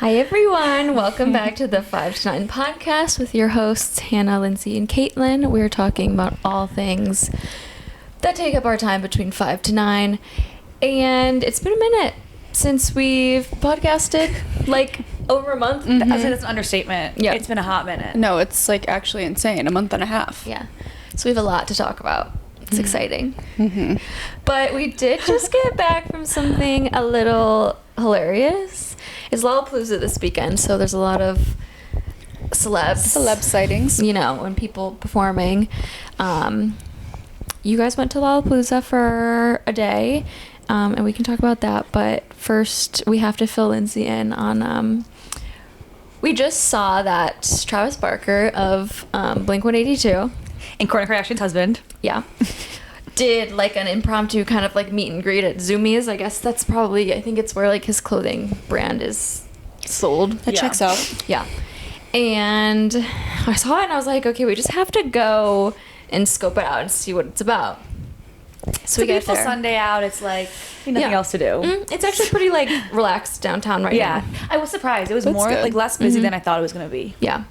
Hi everyone, welcome back to the 5 to 9 podcast with your hosts Hannah, Lindsay, and Caitlin. We're talking about all things that take up our time between 5 to 9. And it's been a minute since we've podcasted, like over a month. Mm-hmm. I said that's an understatement. Yeah. It's been a hot minute. No, it's like actually insane. A month and a half. Yeah. So we have a lot to talk about. It's exciting. Mm-hmm. But we did just get back from something a little hilarious. It's Lollapalooza this weekend, so there's a lot of celeb sightings. You know, and people performing. You guys went to Lollapalooza for a day, and we can talk about that. But first, we have to fill Lindsay in on. We just saw that Travis Barker of Blink-182 And Kourtney Kardashian's husband. Yeah. Did like an impromptu kind of like meet and greet at Zumiez. I guess that's probably, I think it's where like his clothing brand is sold. That checks out. Yeah. And I saw it and I was like, okay, we just have to go and scope it out and see what it's about. So we get a beautiful Sunday out. It's like nothing else to do. It's actually pretty like relaxed downtown right now. I was surprised. It was That's more good. like less busy than I thought it was going to be. Yeah.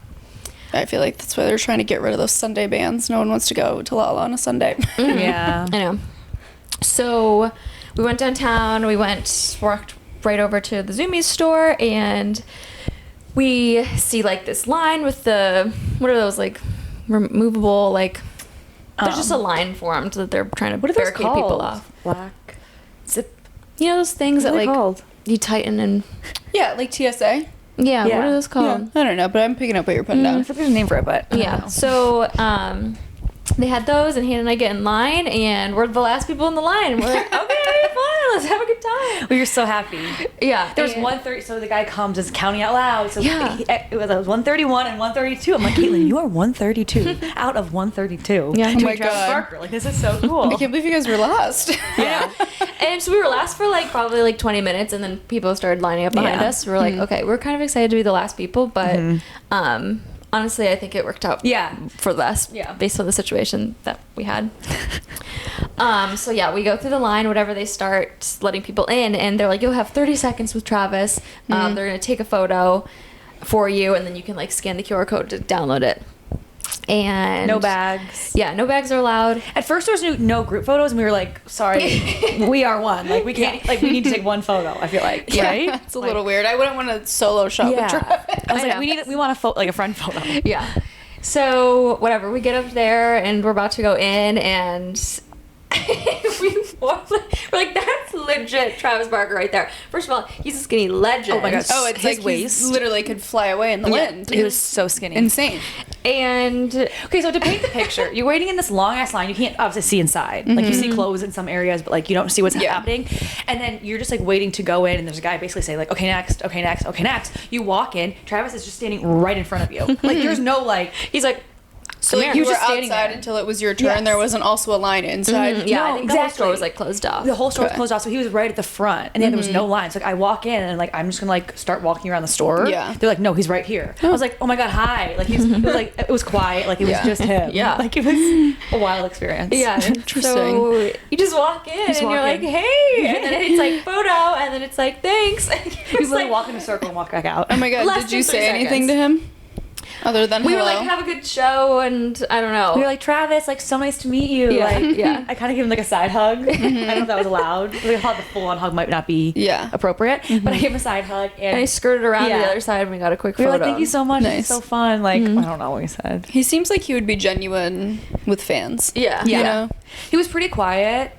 I feel like that's why they're trying to get rid of those Sunday bans. No one wants to go to Lala on a Sunday. Yeah. I know. So we went downtown. We walked right over to the Zumiez store, and we see like this line with the, what are those, like removable, like there's just a line formed that they're trying to barricade people off. Black zip. You know those things that like called? You tighten and Yeah, like TSA. yeah, Yeah. what are those called? Yeah, I don't know, but I'm picking up what you're putting I down. think there's a name for it, but I don't Yeah. know. So they had those, and Hannah and I get in line, and we're the last people in the line. And we're like, okay, fine, let's have a good time. We were so happy. Yeah. There was and- 130, so the guy comes and is counting out loud. So Yeah. it was 131 and 132. I'm like, Caitlin, you are 132 out of 132. Yeah. Oh Doing my Travis God. Barker. Like, this is so cool. I can't believe you guys were last. Yeah. And so we were last for like probably like 20 minutes, and then people started lining up behind Yeah. us. We were like, okay, we're kind of excited to be the last people, but honestly, I think it worked out Yeah. for the best based on the situation that we had. So yeah, we go through the line, whatever they start letting people in, and they're like, you'll have 30 seconds with Travis. They're going to take a photo for you, and then you can like scan the QR code to download it. And No bags. Yeah, no bags are allowed. At first, there was no group photos, and we were like, "Sorry, we are one. Like, we can't. Like, we need to take one photo." I feel like, right? It's a little weird. I wouldn't want to solo shot with Travis. I was I like, know. we want a friend photo. Yeah. So whatever, we get up there and we're about to go in, and we're like, that's legit Travis Barker right there. First of all, he's a skinny legend. Oh my God. Oh, it's His like waist. he literally could fly away in the wind. He was so skinny. Insane. And Okay, so to paint the picture, you're waiting in this long ass line. You can't obviously see inside. Like, you see clothes in some areas, but like you don't see what's happening. And then you're just like waiting to go in, and there's a guy basically saying like, "Okay, next. Okay, next. Okay, next." You walk in. Travis is just standing right in front of you. Like, there's no like. He's like. So like Come you here. were Just standing outside there. until it was your turn. Yes. There wasn't also a line inside. yeah, No, I think the whole exactly. store was like closed off. The whole store was Okay. closed off, so he was right at the front, and then there was no line. So like, I walk in, and like I'm just gonna like start walking around the store. Yeah. They're like, "No, he's right here." I was like, "Oh my God, hi!" Like it was like it was quiet, like it was Yeah. just him. Yeah. like it was a wild experience. Yeah, Interesting. So you just walk in and walk you're like, in. hey, and then it's like photo, and then it's like thanks. And You it's literally like, walk in a circle and walk back out. Oh my God, Less did you than 3 say anything to him? Other than we hello? were like, have a good show, and I don't know. We were like, "Travis, like so nice to meet you." Yeah. Like, Yeah. I kind of gave him like a side hug. I don't know if that was allowed. Like, I thought the full on hug might not be appropriate, but I gave him a side hug, And I skirted around Yeah. the other side, and we got a quick we photo. were like, "Thank you so much. Nice. It's so fun." Like, I don't know what he said. He seems like he would be genuine with fans. Yeah. You Yeah. know? He was pretty quiet,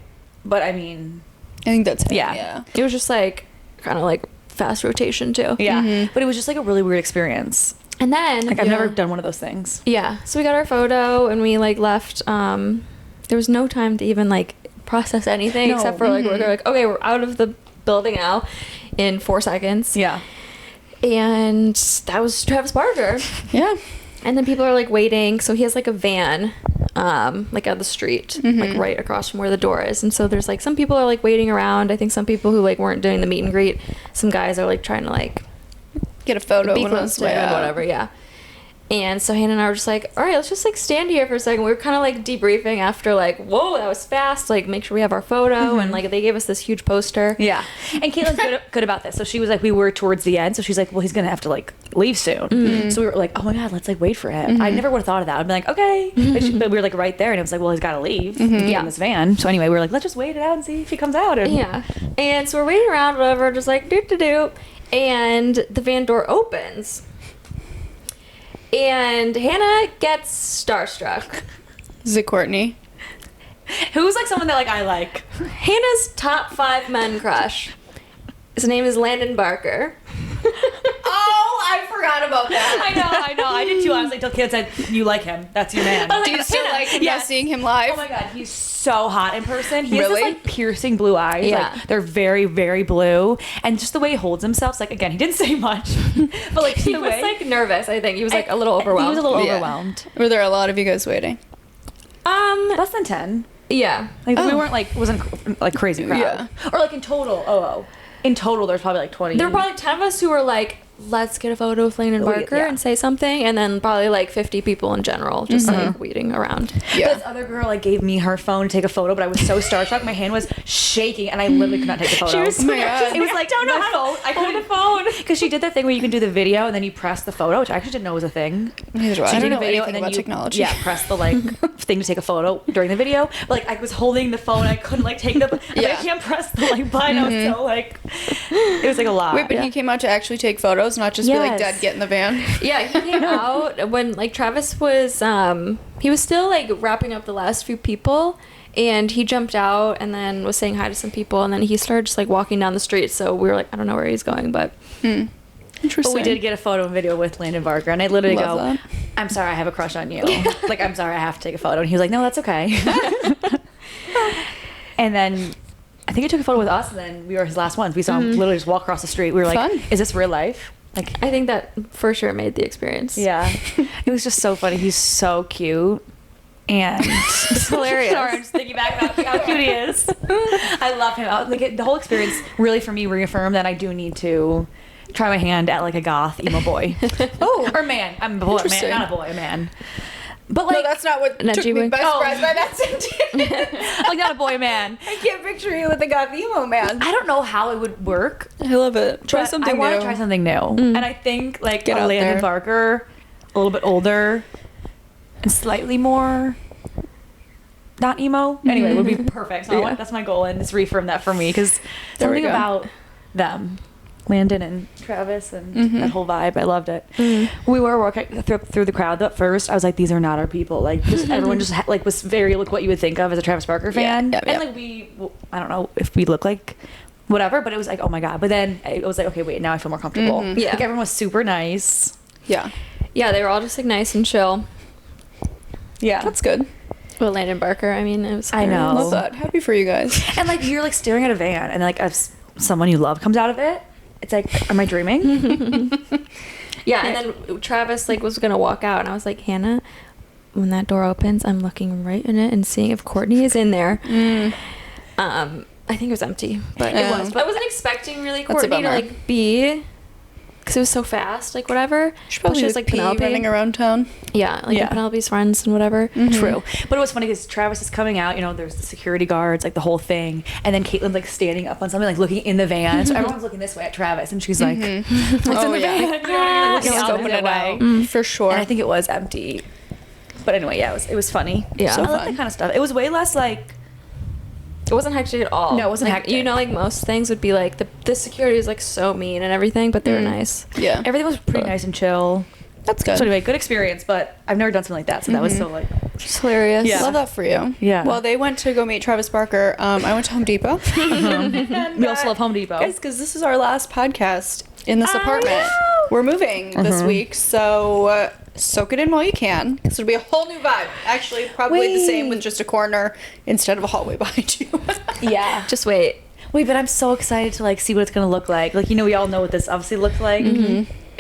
but I mean, I think that's him. Yeah. It was just like kind of like fast rotation too. yeah. But it was just like a really weird experience. And then Like I've never done one of those things. yeah, so we got our photo and we like left. There was no time to even like process anything No. except for like they're like, okay, we're out of the building now in 4 seconds. Yeah. And that was Travis Barker. Yeah. And then people are like waiting, so he has like a van like on the street, like right across from where the door is. And so there's like some people are like waiting around. I think some people who like weren't doing the meet and greet, some guys are like trying to like Get a photo be when it close was to way him, out. whatever, yeah. And so Hannah and I were just like, all right, let's just like stand here for a second. We were kind of like debriefing after like, whoa, that was fast. Like, make sure we have our photo. And like, they gave us this huge poster. Yeah. And Caitlin's good about this. So she was like, we were towards the end. So she's like, well, he's going to have to like leave soon. So we were like, oh my God, let's like wait for him. I never would have thought of that. I'd be like, okay. But we were like right there. And it was like, well, he's got to leave. Get in this van. So anyway, we were like, let's just wait it out and see if he comes out. And Yeah. And so we're waiting around, whatever, just like do. And the van door opens. And Hannah gets starstruck. Is it Courtney? who's like someone that like I like? Hannah's top 5 men crush. His name is Landon Barker. Oh, I forgot about that. I know. I did too, honestly, until Kid said, you like him. That's your man. Do you still like him now seeing him live? Oh my God, he's so hot in person. He Really? has this like piercing blue eyes. Yeah. Like they're very, very blue. And just the way he holds himself, like again, he didn't say much. But like He the was way like nervous, I think. He was like a little overwhelmed. He was a little Yeah. overwhelmed. Were there a lot of you guys waiting? Less than 10. Yeah. Like we Oh. weren't like, wasn't like crazy crowd. Yeah. Or like in total, in total there's probably like 20. There were probably 10 of us who were like, let's get a photo with Landon Barker yeah. and say something. And then probably like 50 people in general just like waiting around. Yeah. This other girl like gave me her phone to take a photo, but I was so starstruck, my hand was shaking, and I literally could not take the photo. She was Oh my God. It was like don't know my how phone. I couldn't phone because she did that thing where you can do the video and then you press the photo, which I actually didn't know was a thing. Neither do I. So I you don't do know the video anything and then about you technology. yeah press the like thing to take a photo during the video. But like I was holding the phone, I couldn't like take the. I Yeah. can't press the like button. I was so like, it was like a lot. Wait, but he came out to actually take photos, not just be like, Yes. Dad, get in the van. Yeah, he came out when like Travis was he was still like wrapping up the last few people, and he jumped out and then was saying hi to some people, and then he started just like walking down the street. So we were like, I don't know where he's going, but Interesting. But we did get a photo and video with Landon Barker, and I literally Love go, that. I'm sorry, I have a crush on you. Like, I'm sorry, I have to take a photo. And he was like, no, that's okay. And then I think he took a photo with us, and then we were his last ones. We saw him literally just walk across the street. We were like, Fun. is this real life? Like, I think that for sure made the experience. yeah. It was just so funny. He's so cute. And It's hilarious. Sorry, I'm just thinking back about how cute he is. I love him. Like, the whole experience really, for me, reaffirmed that I do need to try my hand at like a goth emo boy. Oh. Or man. I'm a boy, man, Interesting. not a boy, a man. But like, No, that's not what Not took you me would- by surprise by that sentence. like not a boy, a man. I can't picture you with a goth emo man. I don't know how it would work. I love it. Try but something I new. want to try something new. And I think like Get a out Landon there. Barker, a little bit older, and slightly more not emo. Anyway, would be perfect. So I want, that's my goal, and it's reaffirmed that for me because There we something go. about them. Landon and Travis and that whole vibe. I loved it. We were walking through the crowd at first. I was like, these are not our people. Like, just everyone just like was very like what you would think of as a Travis Barker fan. Yeah, and like I don't know if we look like whatever, but it was like, oh my God. But then it was like, okay, wait, now I feel more comfortable. Yeah. Like everyone was super nice. Yeah. Yeah, they were all just like nice and chill. Yeah. That's good. Well, Landon Barker, I mean, it was I know. hilarious. Love that. Happy for you guys. And like you're like staring at a van and like someone you love comes out of it. It's like, am I dreaming? Yeah, and then Travis like was gonna walk out, and I was like, Hannah, when that door opens, I'm looking right in it and seeing if Courtney is in there. I think it was empty, but Yeah. it was. But I wasn't expecting really That's a Courtney to bummer. like be, because it was so fast, like whatever. She probably She was like like running around town. Yeah, like Yeah. Penelope's friends and whatever. True. But it was funny because Travis is coming out, you know, there's the security guards, like the whole thing. And then Caitlin's like standing up on something, like looking in the van. So everyone's looking this way at Travis. And she's like, what's Oh, in the yeah. van? You know what I mean? Like, Just looking open out it the out. way. For sure. And I think it was empty. But anyway, yeah, it was funny. Yeah. So I So like fun. that kind of stuff. It was way less like, It wasn't hectic at all. No, it wasn't like, hectic. You know, like most things would be like the security is like so mean and everything, but they were nice. Yeah. everything was pretty nice and chill. That's good. So anyway, good experience, but I've never done something like that. So that was so like, Just hilarious. Yeah. Love that for you. Yeah. Well, they went to go meet Travis Barker. I went to Home Depot. we also love Home Depot. Guys, because this is our last podcast in this I apartment. know. We're moving this week, so soak it in while you can. Because it'll be a whole new vibe. Actually, probably the same with just a corner instead of a hallway behind you. Yeah. Just wait. Wait, but I'm so excited to like see what it's gonna look like. Like, you know, we all know what this obviously looks like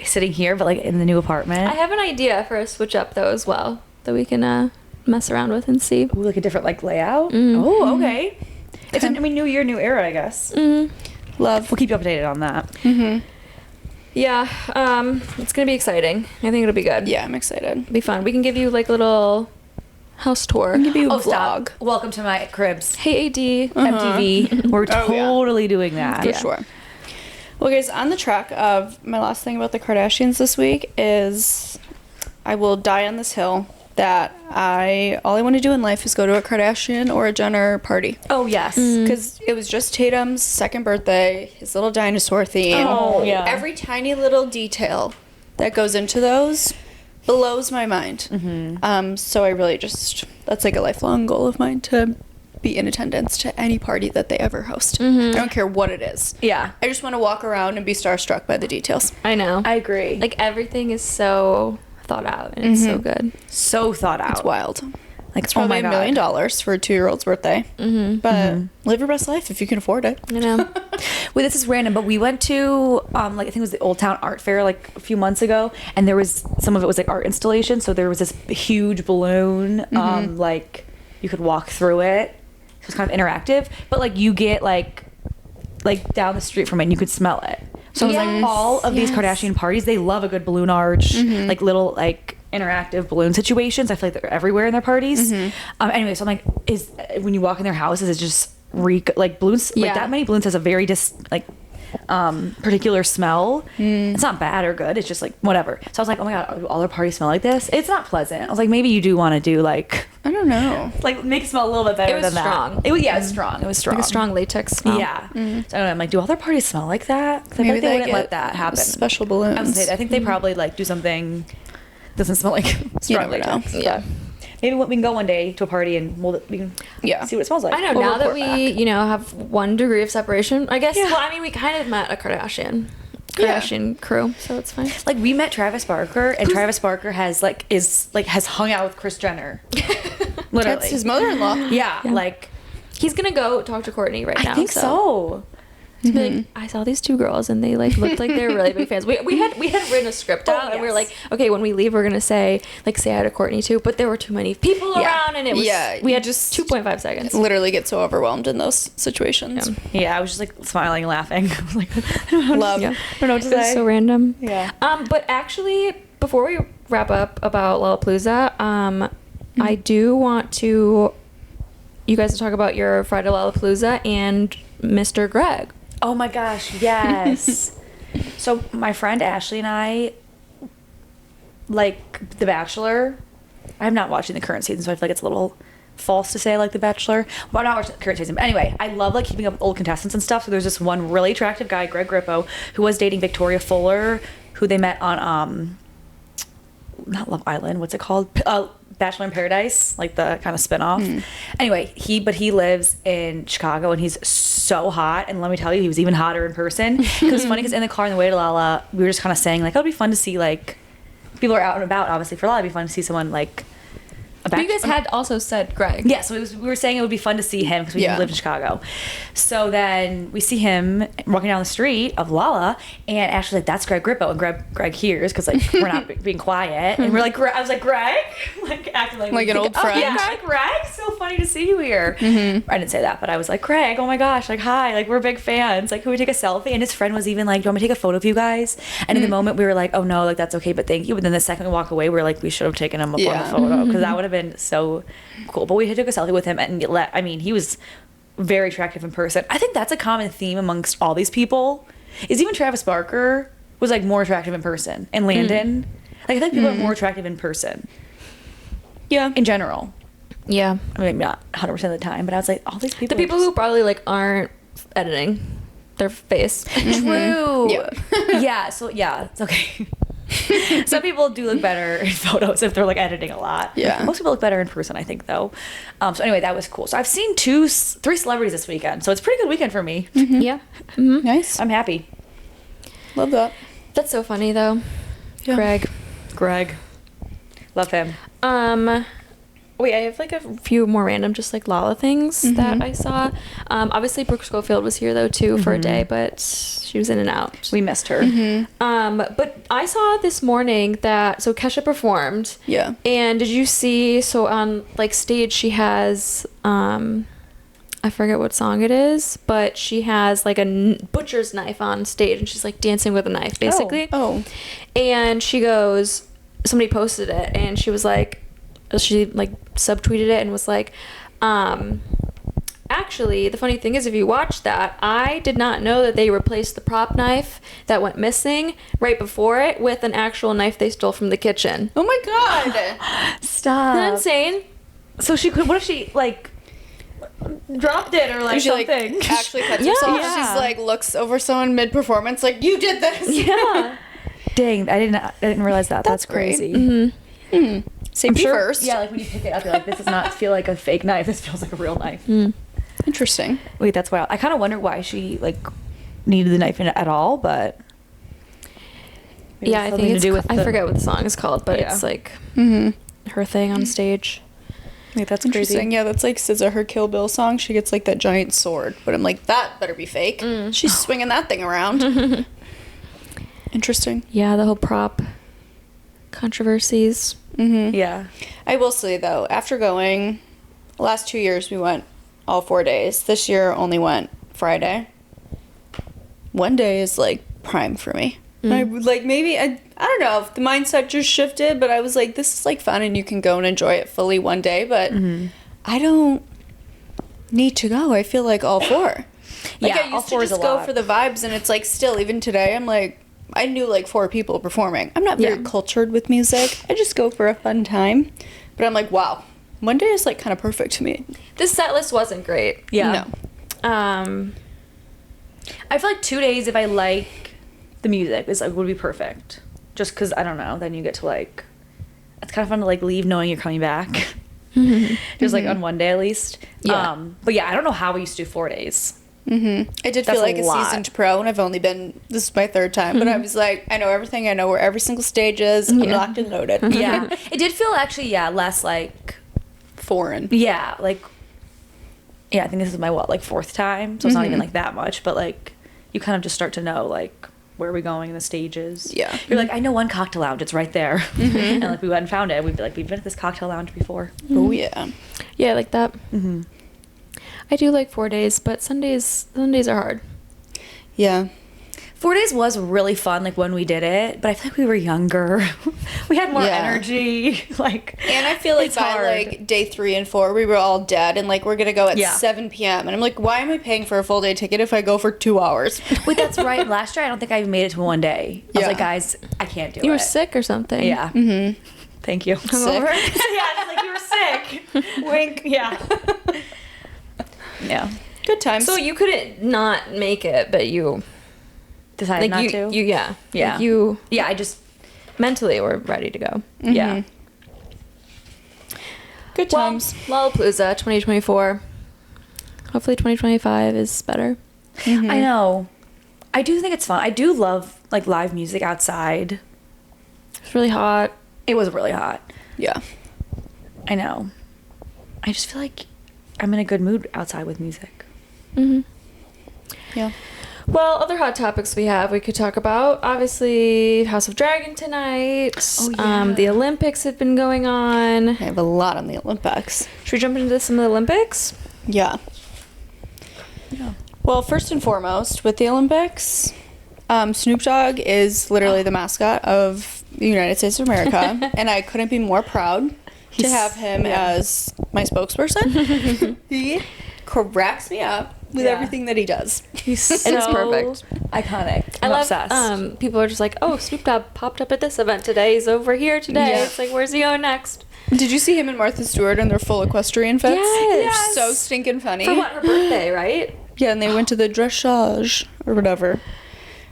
sitting here, but like in the new apartment. I have an idea for a switch up though as well that we can mess around with and see. Ooh, like a different like layout. Oh, okay. It's a, I mean, new year, new era, I guess. Love. We'll keep you updated on that. Yeah, it's gonna be exciting. I think it'll be good. Yeah, I'm excited. It'll be fun. We can give you like a little house tour. I'll give you a Oh, vlog. stop. Welcome to my cribs. Hey, AD. MTV. We're Oh, yeah. totally doing that. For sure. Well, guys, on the track of my last thing about the Kardashians this week is I will die on this hill that all I want to do in life is go to a Kardashian or a Jenner party. Oh, yes. Because it was just Tatum's second birthday, his little dinosaur theme. Oh, yeah. Every tiny little detail that goes into those blows my mind. So I really that's like a lifelong goal of mine to be in attendance to any party that they ever host. I don't care what it is. Yeah. I just want to walk around and be starstruck by the details. I know. I agree. Like everything is so thought out and it's so good. So thought out. It's wild. Like, It's probably $1 million for a 2-year-old's birthday. But live your best life if you can afford it. You know. Wait, this is random, but we went to like I think it was the Old Town Art Fair like a few months ago, and there was some of it was like art installation. So there was this huge balloon, like you could walk through it. So it's kind of interactive, but like you get like down the street from it, and you could smell it. So it was like all of these Kardashian parties, they love a good balloon arch, like little like interactive balloon situations. I feel like they're everywhere in their parties. Anyway, so I'm like, when you walk in their houses, it's just like balloons, like that many balloons has a very particular smell. It's not bad or good. It's just like whatever. So I was like, oh my god, do all their parties smell like this? It's not pleasant. I was like, maybe you do want to do like, I don't know. like make it smell a little bit better It was than strong. that. It was strong. It was strong. Like a strong latex smell. Yeah. So I don't know. I'm like, do all their parties smell like that? 'Cause I feel like they wouldn't let that happen. Special balloons. I would say, I think they probably like do something doesn't smell like strong never know. latex. Yeah. Maybe we can go one day to a party and we can see what it smells like. I know, We'll now that report we, back. you know, have 1 degree of separation, I guess, Yeah. well, I mean, we kind of met a Kardashian crew, so it's fine. Like we met Travis Barker, and Travis Barker has has hung out with Kris Jenner. Literally, That's his mother-in-law. yeah, like He's gonna go talk to Courtney right now. I think so. He's gonna be like, I saw these 2 girls and they like looked like they were really big fans. We had written a script out and we were like, okay, when we leave, we're gonna say hi to Courtney too. But there were too many people around and it was we had just 2.5 seconds. Literally get so overwhelmed in those situations. Yeah, I was just like smiling, laughing. I was like, Love. I don't know what to It was say. so random. Yeah. But actually, before we wrap up about Lollapalooza, I do want you guys to talk about your Friday Lollapalooza and Mr. Greg. Oh my gosh, yes. So my friend Ashley and I, like The Bachelor. I'm not watching the current season, so I feel like it's a little false to say I like The Bachelor. But I'm not watching the current season. But anyway, I love like keeping up with old contestants and stuff. So there's this one really attractive guy, Greg Grippo, who was dating Victoria Fuller, who they met on not Love Island, what's it called? Bachelor in Paradise, like the kind of spin-off. Anyway, he lives in Chicago and he's so hot, and let me tell you, he was even hotter in person. It was funny because in the car on the way to Lala, we were just kind of saying like, oh, it'd be fun to see like people are out and about. Obviously for Lala, it'd be fun to see someone like But you guys had also said Greg. Yeah, so we were saying it would be fun to see him because we lived in Chicago. So then we see him walking down the street of Lala, and Ashley's like, "That's Greg Grippo," and Greg hears because like we're not being quiet, and we're like, I was like, "Greg," like acting like an old friend. Oh, yeah, Greg, so funny to see you here. I didn't say that, but I was like, "Greg, oh my gosh, like hi, like we're big fans. Like, can we take a selfie?" And his friend was even like, "Do you want me to take a photo of you guys?" And in the moment, we were like, "Oh no, like that's okay, but thank you." But then the second we walk away, we were like, we should have taken him up on the photo because that would have been so cool. But we took a selfie with him, and I mean, he was very attractive in person. I think that's a common theme amongst all these people, is even Travis Barker was like more attractive in person, and Landon. Like I think people are more attractive in person. Yeah. In general. Yeah. I mean, not 100% of the time, but I was like, all these people. The people who probably like aren't editing their face. True. Yeah. Yeah. So yeah, it's okay. Some people do look better in photos if they're like editing a lot. Yeah. Most people look better in person, I think, though. So anyway, that was cool. So I've seen 3 celebrities this weekend, so it's a pretty good weekend for me. Yeah. Nice. I'm happy. Love that. That's so funny though. Yeah. Greg, love him. Wait, I have like a few more random just like Lala things that I saw. Obviously Brooke Schofield was here though too for a day, but she was in and out. We missed her. But I saw this morning that Kesha performed. Yeah. And did you see on like stage she has I forget what song it is, but she has like a butcher's knife on stage and she's like dancing with a knife basically. Oh. And she goes, somebody posted it and she was like, she like subtweeted it and was like, actually, the funny thing is, if you watch that, I did not know that they replaced the prop knife that went missing right before it with an actual knife they stole from the kitchen. Oh my god. Stop. Isn't that insane? So she could, what if she like dropped it or like She something? like actually cuts herself. Yeah. She's like looks over someone mid-performance like, you did this. Yeah. Dang, I didn't realize that. That's great. crazy. Mm-hmm. Safety I'm sure, first. Yeah, like when you pick it up, you're like, this does not feel like a fake knife. This feels like a real knife. Interesting. Wait, that's wild. I kind of wonder why she like needed the knife in it at all, but maybe Yeah, I something think to do with I the- forget what the song is called, but Yeah. it's like Mm-hmm. her thing on stage. Wait, that's Interesting. crazy. Yeah, that's like SZA, her Kill Bill song. She gets like that giant sword, but I'm like, that better be fake. She's swinging that thing around. Interesting. Yeah, the whole prop controversies. Mm-hmm. Yeah. I will say though, after going, the last 2 years we went all 4 days. This year only went Friday. One day is like prime for me. I like maybe I don't know if the mindset just shifted, but I was like, this is like fun and you can go and enjoy it fully one day, but I don't need to go. I feel like all four. Like Yeah, I all used to four is just a go lot. for the vibes, and it's like still even today I'm like, I knew like 4 people performing. I'm not very Yeah. cultured with music. I just go for a fun time. But I'm like, wow, Monday is like kind of perfect to me. This set list wasn't great. Yeah. No. I feel like 2 days if I like the music is like would be perfect. Just because I don't know, then you get to like, it's kind of fun to like leave knowing you're coming back. Just like on one day at least. Yeah. But yeah, I don't know how we used to do 4 days. I did That's feel like a a lot. seasoned pro, and I've only been, this is my 3rd time, but I was like, I know everything. I know where every single stage is. I'm locked and loaded. Yeah. It did feel actually, yeah, less like, Foreign. yeah, like, yeah, I think this is my, like 4th time. So it's not even like that much, but like, you kind of just start to know like, where are we going in the stages? Yeah. You're like, I know one cocktail lounge, it's right there. And like, we went and found it. We'd be like, we've been at this cocktail lounge before. Oh, yeah. Yeah, I like that. I do like 4 days, but Sundays are hard. Yeah. 4 days was really fun, like when we did it, but I feel like we were younger. We had more Yeah. energy. Like, And I feel like it's by hard. like day 3 and 4, we were all dead, and like we're gonna go at Yeah. 7 p.m. And I'm like, why am I paying for a full day ticket if I go for 2 hours? wait, that's right. Last year, I don't think I even made it to one day. I was Yeah. like, guys, I can't do it. You were sick or something? Yeah. Thank you. Hungover? yeah, just like you were sick. Wink. Yeah. Yeah. Good times. So you couldn't not make it, but you Decided like not to. you yeah. Yeah. Like you Yeah, I just. mentally were ready to go. Yeah. Good Well, times. Lollapalooza 2024. Hopefully 2025 is better. I know. I do think it's fun. I do love like live music outside. It's really hot. It was really hot. Yeah. I know. I just feel like I'm in a good mood outside with music. Yeah. Well, other hot topics we could talk about. Obviously, House of Dragon tonight. Oh, yeah. The Olympics have been going on. I have a lot on the Olympics. Should we jump into some of the Olympics? Yeah. Well, first and foremost, with the Olympics, Snoop Dogg is literally the mascot of the United States of America, and I couldn't be more proud to have him as my spokesperson. He cracks me up with Yeah. everything that he does. He's so It's perfect. iconic. I I'm love obsessed. people are just like, oh, Snoop Dogg popped up at this event today. He's over here today. Yeah. It's like, where's he going next? Did you see him and Martha Stewart in their full equestrian fits? Yes. So stinking funny. For what, her birthday, right? Yeah, and they went to the dressage or whatever.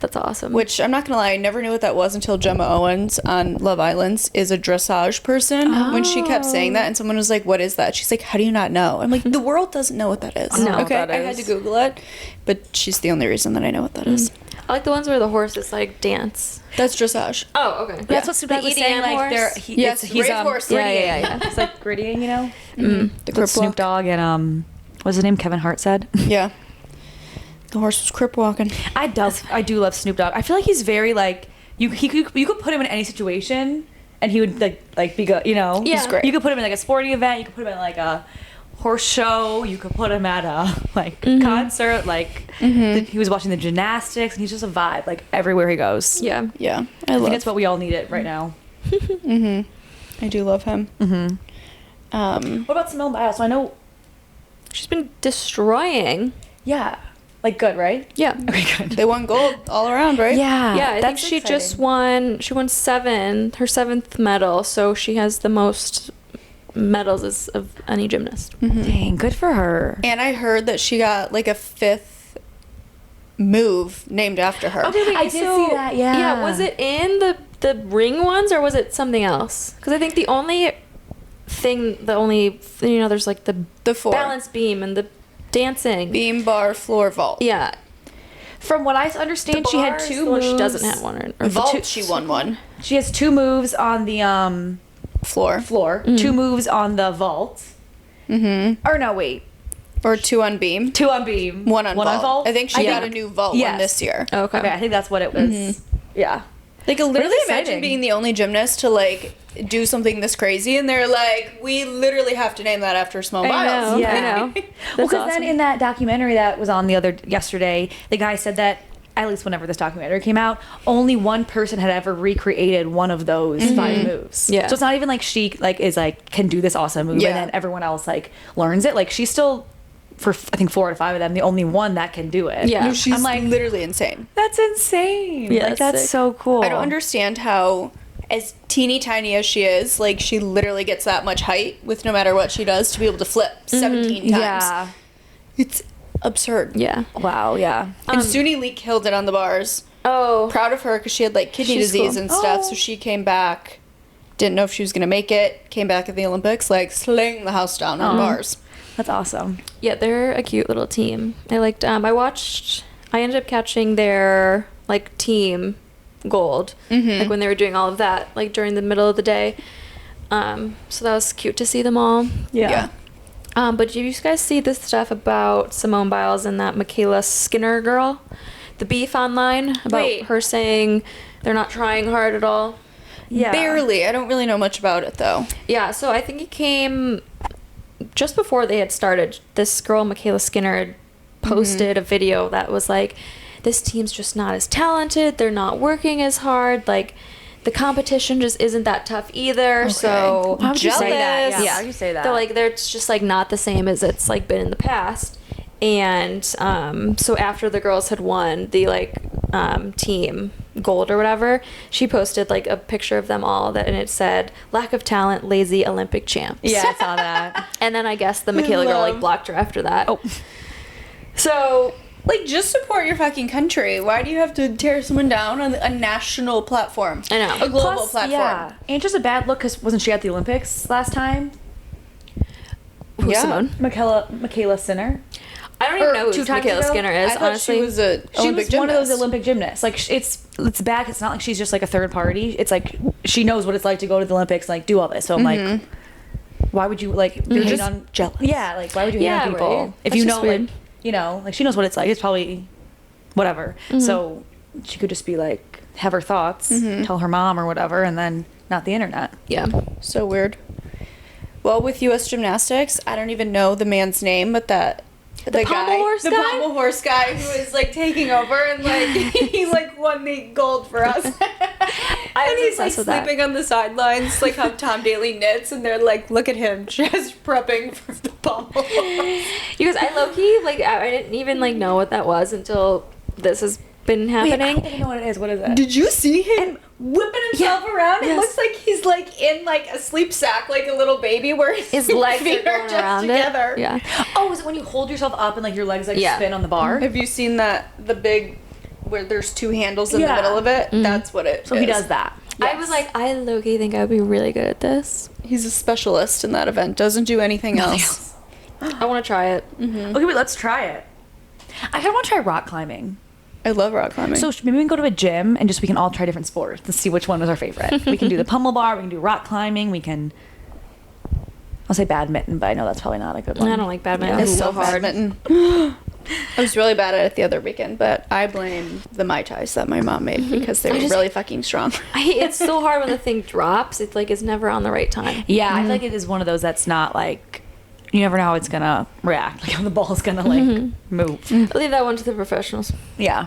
That's awesome. Which, I'm not gonna lie, I never knew what that was until Gemma Owens on Love Island is a dressage person. When she kept saying that and someone was like, what is that? She's like, how do you not know? I'm like, the world doesn't know what that is. No. Okay, What that I had to is. Google it, but she's the only reason that I know what that is. I like the ones where the horses like dance. That's dressage. Oh, okay. That's what Snoop Dogg was saying. Like, Yes, he's brave horse. Yeah. It's like grittying, you know. The What crip Snoop walk. Dogg and what's his name? Kevin Hart said. Yeah. The horse was crip walking. I do love Snoop Dogg. I feel like he's very like you could put him in any situation and he would like be good, you know. Yeah. He's great. You could put him in like a sporting event. You could put him in like a horse show. You could put him at a concert. Like he was watching the gymnastics, and he's just a vibe. Like everywhere he goes. Yeah. Yeah. I think that's what we all needed right now. I do love him. What about Simone Biles? So I know She's been destroying. Yeah. Like good, right? Yeah. Okay, good. They won gold all around, right? Yeah. Yeah, I think that's she exciting. just won. She won her 7th medal, so she has the most medals of any gymnast. Dang, good for her. And I heard that she got like a 5th move named after her. Okay, I did see that, yeah. Yeah, was it in the ring ones or was it something else? Because I think the only there's like The 4. balance beam and the dancing. Beam, bar, floor, vault. Yeah. From what I understand, she had 2 moves. She doesn't have one. Or Vault, she won one. She has 2 moves on the Floor. 2 moves on the vault. Or no, wait. Or 2 on beam. 2 on beam. 1 on vault. I think she Yeah. got a new vault Yes. one this year. Okay. Okay, I think that's what it was. Yeah. Like, literally Really imagine exciting. being the only gymnast to, like, do something this crazy, and they're like, we literally have to name that after Simone Biles. know. Yeah. I know. Well, That's because then awesome. in that documentary that was on yesterday, the guy said that, at least whenever this documentary came out, only one person had ever recreated one of those 5 moves. Yeah. So it's not even like she can do this awesome move Yeah. and then everyone else like learns it. Like she's still, for I think 4 out of 5 of them, the only one that can do it. Yeah. No, she's I'm like, literally insane. that's insane. Yeah, like that's that's sick. so cool. I don't understand how, as teeny tiny as she is, like, she literally gets that much height with no matter what she does to be able to flip 17 times. Yeah. It's absurd. Yeah. Wow. Yeah. And Suni Lee killed it on the bars. Oh. Proud of her because she had, like, kidney She's disease cool. and stuff, Oh. so she came back, didn't know if she was going to make it, came back at the Olympics, like, slaying the house down on bars. That's awesome. Yeah, they're a cute little team. I liked. I ended up catching their like team gold, like when they were doing all of that, like during the middle of the day. So that was cute to see them all. Yeah. But did you guys see this stuff about Simone Biles and that Michaela Skinner girl? The beef online about Wait. her saying they're not trying hard at all. Yeah. Barely. I don't really know much about it, though. Yeah, so I think it came just before they had started. This girl, Michaela Skinner, had posted a video that was like, this team's just not as talented. They're not working as hard. Like, the competition just isn't that tough either. So Why would you say that? jealous. Yeah, why would you say that? They're like, they're just like not the same as it's like been in the past. And so after the girls had won the like team gold or whatever, she posted like a picture of them all and it said, lack of talent, lazy Olympic champs. Yeah, I saw that. And then I guess the Michaela girl like blocked her after that. Oh. So Like, just support your fucking country. Why do you have to tear someone down on a national platform? I know. A global Plus, platform. Yeah. And just a bad look because wasn't she at the Olympics last time? who's Yeah. Simone? Michaela Sinner. I don't even Or know who 2 times Michaela ago? Skinner is, I thought honestly. she was a She Olympic was one of those gymnast. Olympic gymnasts. Like it's bad. It's not like she's just like a third party. It's like she knows what it's like to go to the Olympics, like do all this. So I'm like, why would you like? You're just on jealous. Yeah, like why would you hate Yeah, on people right. if That's you just know weird. like like she knows what it's like. It's probably whatever. So she could just be like have her thoughts, tell her mom or whatever, and then not the internet. Yeah. So weird. Well, with U.S. gymnastics, I don't even know the man's name, but the pommel horse the guy? pommel horse guy who is like taking over and like he like won the gold for us. And he's like obsessed with that. sleeping on the sidelines, like how Tom Daly knits, and they're like, look at him just prepping for the pommel horse. Because I low-key, like, I didn't even, like, know what that was until this has been Wait, I happening. don't even know what it is. What is it? Did you see him whipping himself around? It Yes. looks like he's like in like a sleep sack, like a little baby, where His legs are feet going just around together. it. Yeah. Oh, is it when you hold yourself up and like your legs like Yeah. spin on the bar? Have you seen the big where there's 2 handles in Yeah. the middle of it? That's what it So he does that. I was like, I low-key think I would be really good at this. He's a specialist in that event. Doesn't do anything else. I want to try it. Okay, wait, let's try it. I kind of want to try rock climbing. I love rock climbing. So maybe we can go to a gym and we can all try different sports to see which one was our favorite. We can do the pummel bar, we can do rock climbing, we can... I'll say badminton, but I know that's probably not a good one. I don't like badminton. it's It's so so hard. badminton. I was really bad at it the other weekend, but I blame the Mai Tais that my mom made because they were really fucking strong. It's so hard when the thing drops. It's like it's never on the right time. Yeah, I feel like it is one of those that's not like you never know how it's gonna react, like how the ball's gonna like move. I'll leave that one to the professionals. Yeah,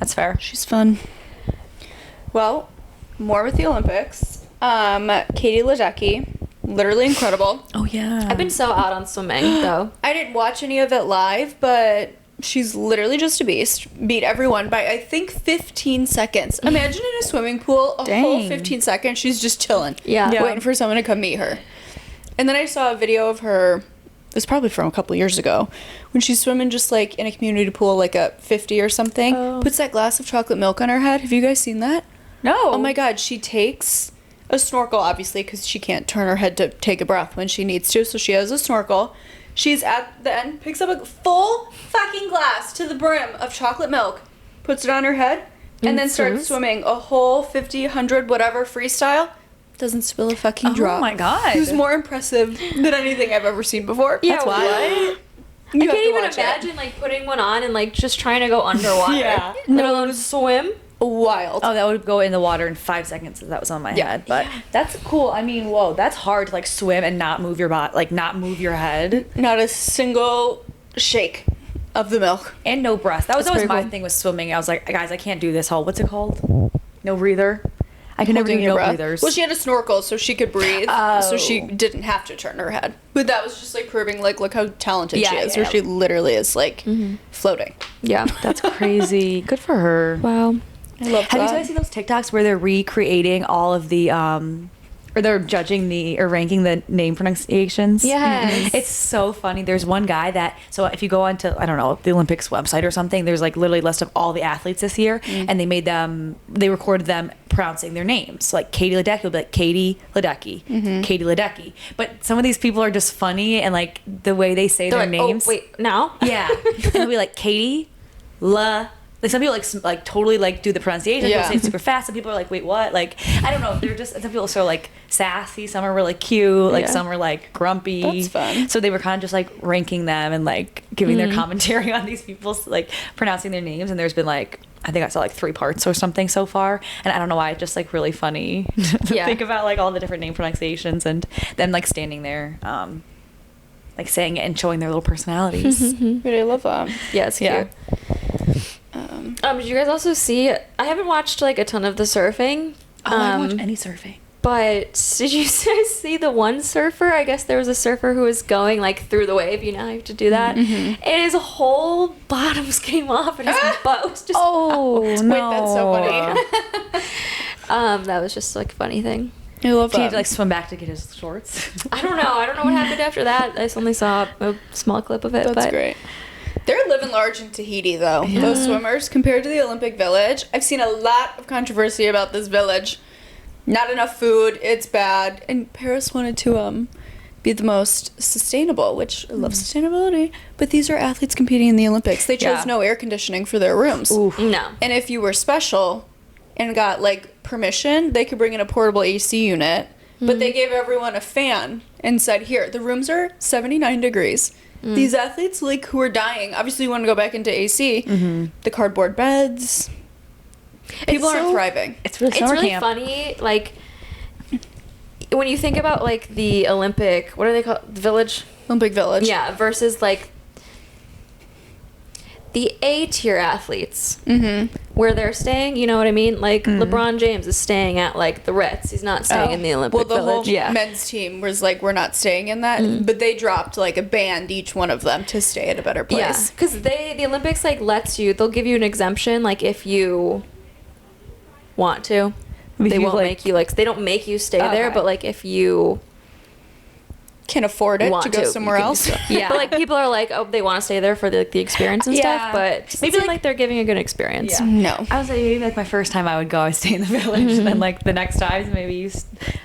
that's fair. She's fun. Well, more with the Olympics. Katie Ledecky, literally incredible. Oh yeah. I've been so out on swimming though. I didn't watch any of it live, but she's literally just a beast. Beat everyone by, I think, 15 seconds. Imagine in a swimming pool, a whole 15 seconds, she's just chilling. Yeah. Waiting for someone to come meet her. And then I saw a video of her, it was probably from a couple of years ago, when she's swimming just like in a community pool, like at 50 or something, puts that glass of chocolate milk on her head. Have you guys seen that? No. Oh my God, she takes a snorkel, obviously, because she can't turn her head to take a breath when she needs to, so she has a snorkel. She's at the end, picks up a full fucking glass to the brim of chocolate milk, puts it on her head, and then starts swimming a whole 50, 100, whatever freestyle. Doesn't spill a fucking drop. Oh my God. It was more impressive than anything I've ever seen before. Yeah, That's why. I can't even imagine like putting one on and like just trying to go underwater. Yeah. Let alone swim. Wild. Oh, that would go in the water in 5 seconds if that was on my head. But that's cool. I mean, whoa, that's hard to like swim and not move your body, like not move your head. Not a single shake of the milk. And no breath. That was always my cool. thing with swimming. I was like, guys, I can't do this whole, what's it called? No breather. I can never do Holding your no breath. breathers. Well, she had a snorkel, so she could breathe, so she didn't have to turn her head. But that was just like proving, like, look how talented she is, where she literally is like floating. Yeah. That's crazy. Good for her. Wow. I love Have you guys seen those TikToks where they're recreating all of the or they're judging or ranking the name pronunciations? Yes. It's so funny. There's one guy that, so if you go onto, I don't know, the Olympics website or something, there's like literally a list of all the athletes this year, and they recorded them pronouncing their names. Like Katie Ledecky will be like Katie Ledecky, Katie Ledecky. But some of these people are just funny, and like the way they say They're their like, names. oh, wait, now? Yeah. And it'll be like Katie La. Like some people like totally like do the pronunciation. Yeah. People say it super fast. Some people are like, wait, what? Like I don't know. They're just, some people are so like sassy. Some are really cute. Like some are like grumpy. That's fun. So they were kind of just like ranking them and like giving their commentary on these people's like pronouncing their names. And there's been like, I think I saw like 3 parts or something so far. And I don't know why, it's just like really funny to think about like all the different name pronunciations and them like standing there like saying it and showing their little personalities. But I love that. Yeah, it's cute. Did you guys also see, I haven't watched like a ton of the surfing. I don't watch any surfing. But did you guys see the one surfer? I guess there was a surfer who was going like through the wave. You know how you have to do that. And his whole bottoms came off and his butt was just Oh, Wait, that's so funny. that was just like a funny thing. I love Did he that. have to like swim back to get his shorts? I don't know what happened after that. I just only saw a small clip of it. That's but great. They're living large in Tahiti, though. Those swimmers, compared to the Olympic Village. I've seen a lot of controversy about this village. Not enough food. It's bad. And Paris wanted to be the most sustainable, which I love sustainability. But these are athletes competing in the Olympics. They chose no air conditioning for their rooms. No. And if you were special and got like permission, they could bring in a portable AC unit. But they gave everyone a fan and said, here, the rooms are 79 degrees. These athletes, like, who are dying, obviously want to go back into AC. The cardboard beds. People aren't thriving. It's really It's summer really camp. funny, like when you think about like the Olympic, what are they called? The Village? Olympic Village. Yeah, versus like the A-tier athletes, where they're staying. You know what I mean? Like LeBron James is staying at like the Ritz. He's not staying in the Olympic Well, the Village. whole men's team was like, we're not staying in that. But they dropped like a band, each one of them, to stay at a better Yeah, place. because the Olympics like they'll give you an exemption like if you want to. They won't make you like, they don't make you stay there, but like if you Can afford it want to go somewhere else. Yeah, but like people are like, oh, they want to stay there for the experience and stuff, but maybe like they're giving a good experience. Yeah. No. I was like, maybe like my first time I would go, I would stay in the village, and then like the next time maybe you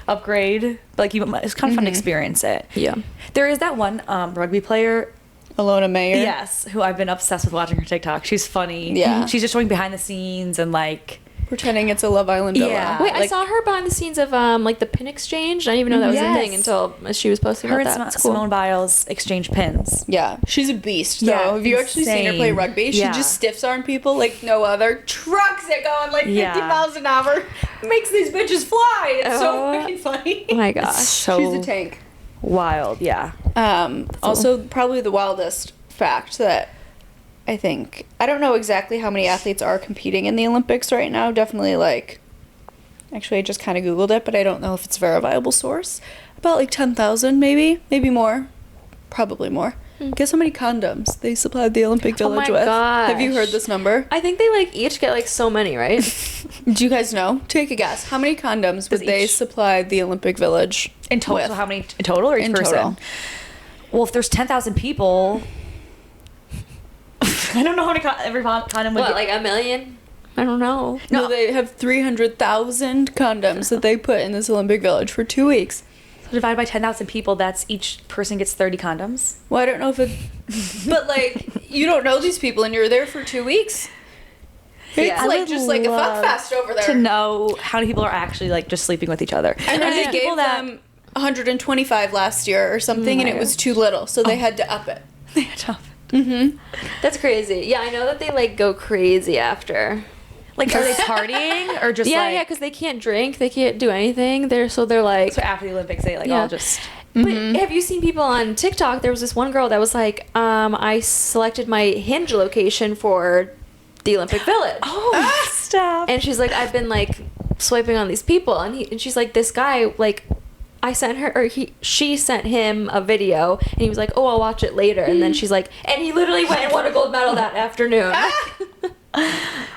upgrade. But like it's kind of fun to experience it. Yeah. There is that one rugby player. Alona Mayer. Yes, who I've been obsessed with watching her TikTok. She's funny. Yeah. She's just showing behind the scenes and like. Pretending it's a Love Island villa. Yeah. Wait, I like- saw her behind the scenes of like the pin exchange. I didn't even know that was a thing until she was posting her about and that. It's cool. Simone Biles exchange pins. Yeah. She's a beast, though. Yeah, Have you actually seen her play insane. rugby? She Yeah. just stiffs arm people like no other. Trucks it going like 50 Yeah. miles an hour. Makes these bitches fly. It's so Oh. fucking funny. Oh my gosh. So She's a tank. wild, yeah. Also, probably the wildest fact that I think, I don't know exactly how many athletes are competing in the Olympics right now. Definitely actually I just kind of Googled it, but I don't know if it's a verifiable source. About 10,000 maybe more. Probably more. Guess how many condoms they supplied the Olympic Village with? Gosh. Have you heard this number? I think they each get so many, right? Do you guys know? Take a guess. How many condoms would they supply the Olympic Village in total? with? So how many in total or each person? Total. Well, if there's 10,000 people, I don't know how many every condom would. What, like 1 million? I don't know. No, they have 300,000 condoms that they put in this Olympic Village for 2 weeks. So divided by 10,000 people, that's each person gets 30 condoms. Well, I don't know if it... But, you don't know these people and you're there for 2 weeks. Yeah. It's just a fuck fest over there. To know how many people are actually just sleeping with each other. And then they gave them 125 last year or something, and it was too little, so they had to up it. They had to up it. Mm-hmm. That's crazy. Yeah, I know that they go crazy after. Are they partying or just yeah, because they can't drink, they can't do anything. So after the Olympics they all just. But have you seen people on TikTok? There was this one girl that was like, I selected my Hinge location for the Olympic Village. Oh, stop. And she's like, I've been swiping on these people, and she's like, this guy I sent her, or she sent him a video, and he was like, oh, I'll watch it later. And then she's like, and he literally went and won a gold medal that afternoon.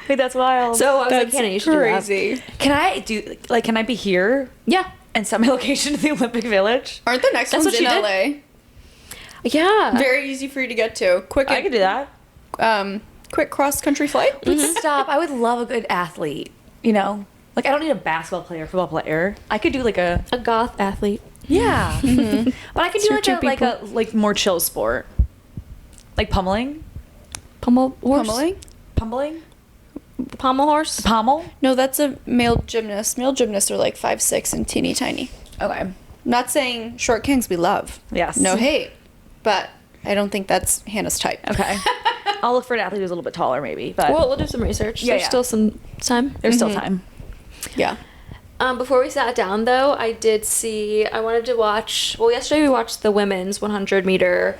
Wait, that's wild. So I was like, Hannah, you should crazy. Do that. Can I do, can I be here? Yeah. And set my location to the Olympic Village? Aren't the next ones in LA? Yeah. Very easy for you to get to. Quick. I could do that. Quick cross-country flight. Stop. I would love a good athlete, I don't need a basketball player, football player. I could do a goth athlete. Yeah. But I could do a more chill sport. Like pummeling? Pummel horse? Pummeling? Pommel horse? Pommel? No, that's a male gymnast. Male gymnasts are 5'6" and teeny tiny. Okay. Not saying short kings we love. Yes. No hate. But I don't think that's Hannah's type. Okay. I'll look for an athlete who's a little bit taller maybe. But Well, we'll do some research. Yeah, There's still some time. There's still time. Yeah. Before we sat down, though, I wanted to watch, yesterday we watched the women's 100-meter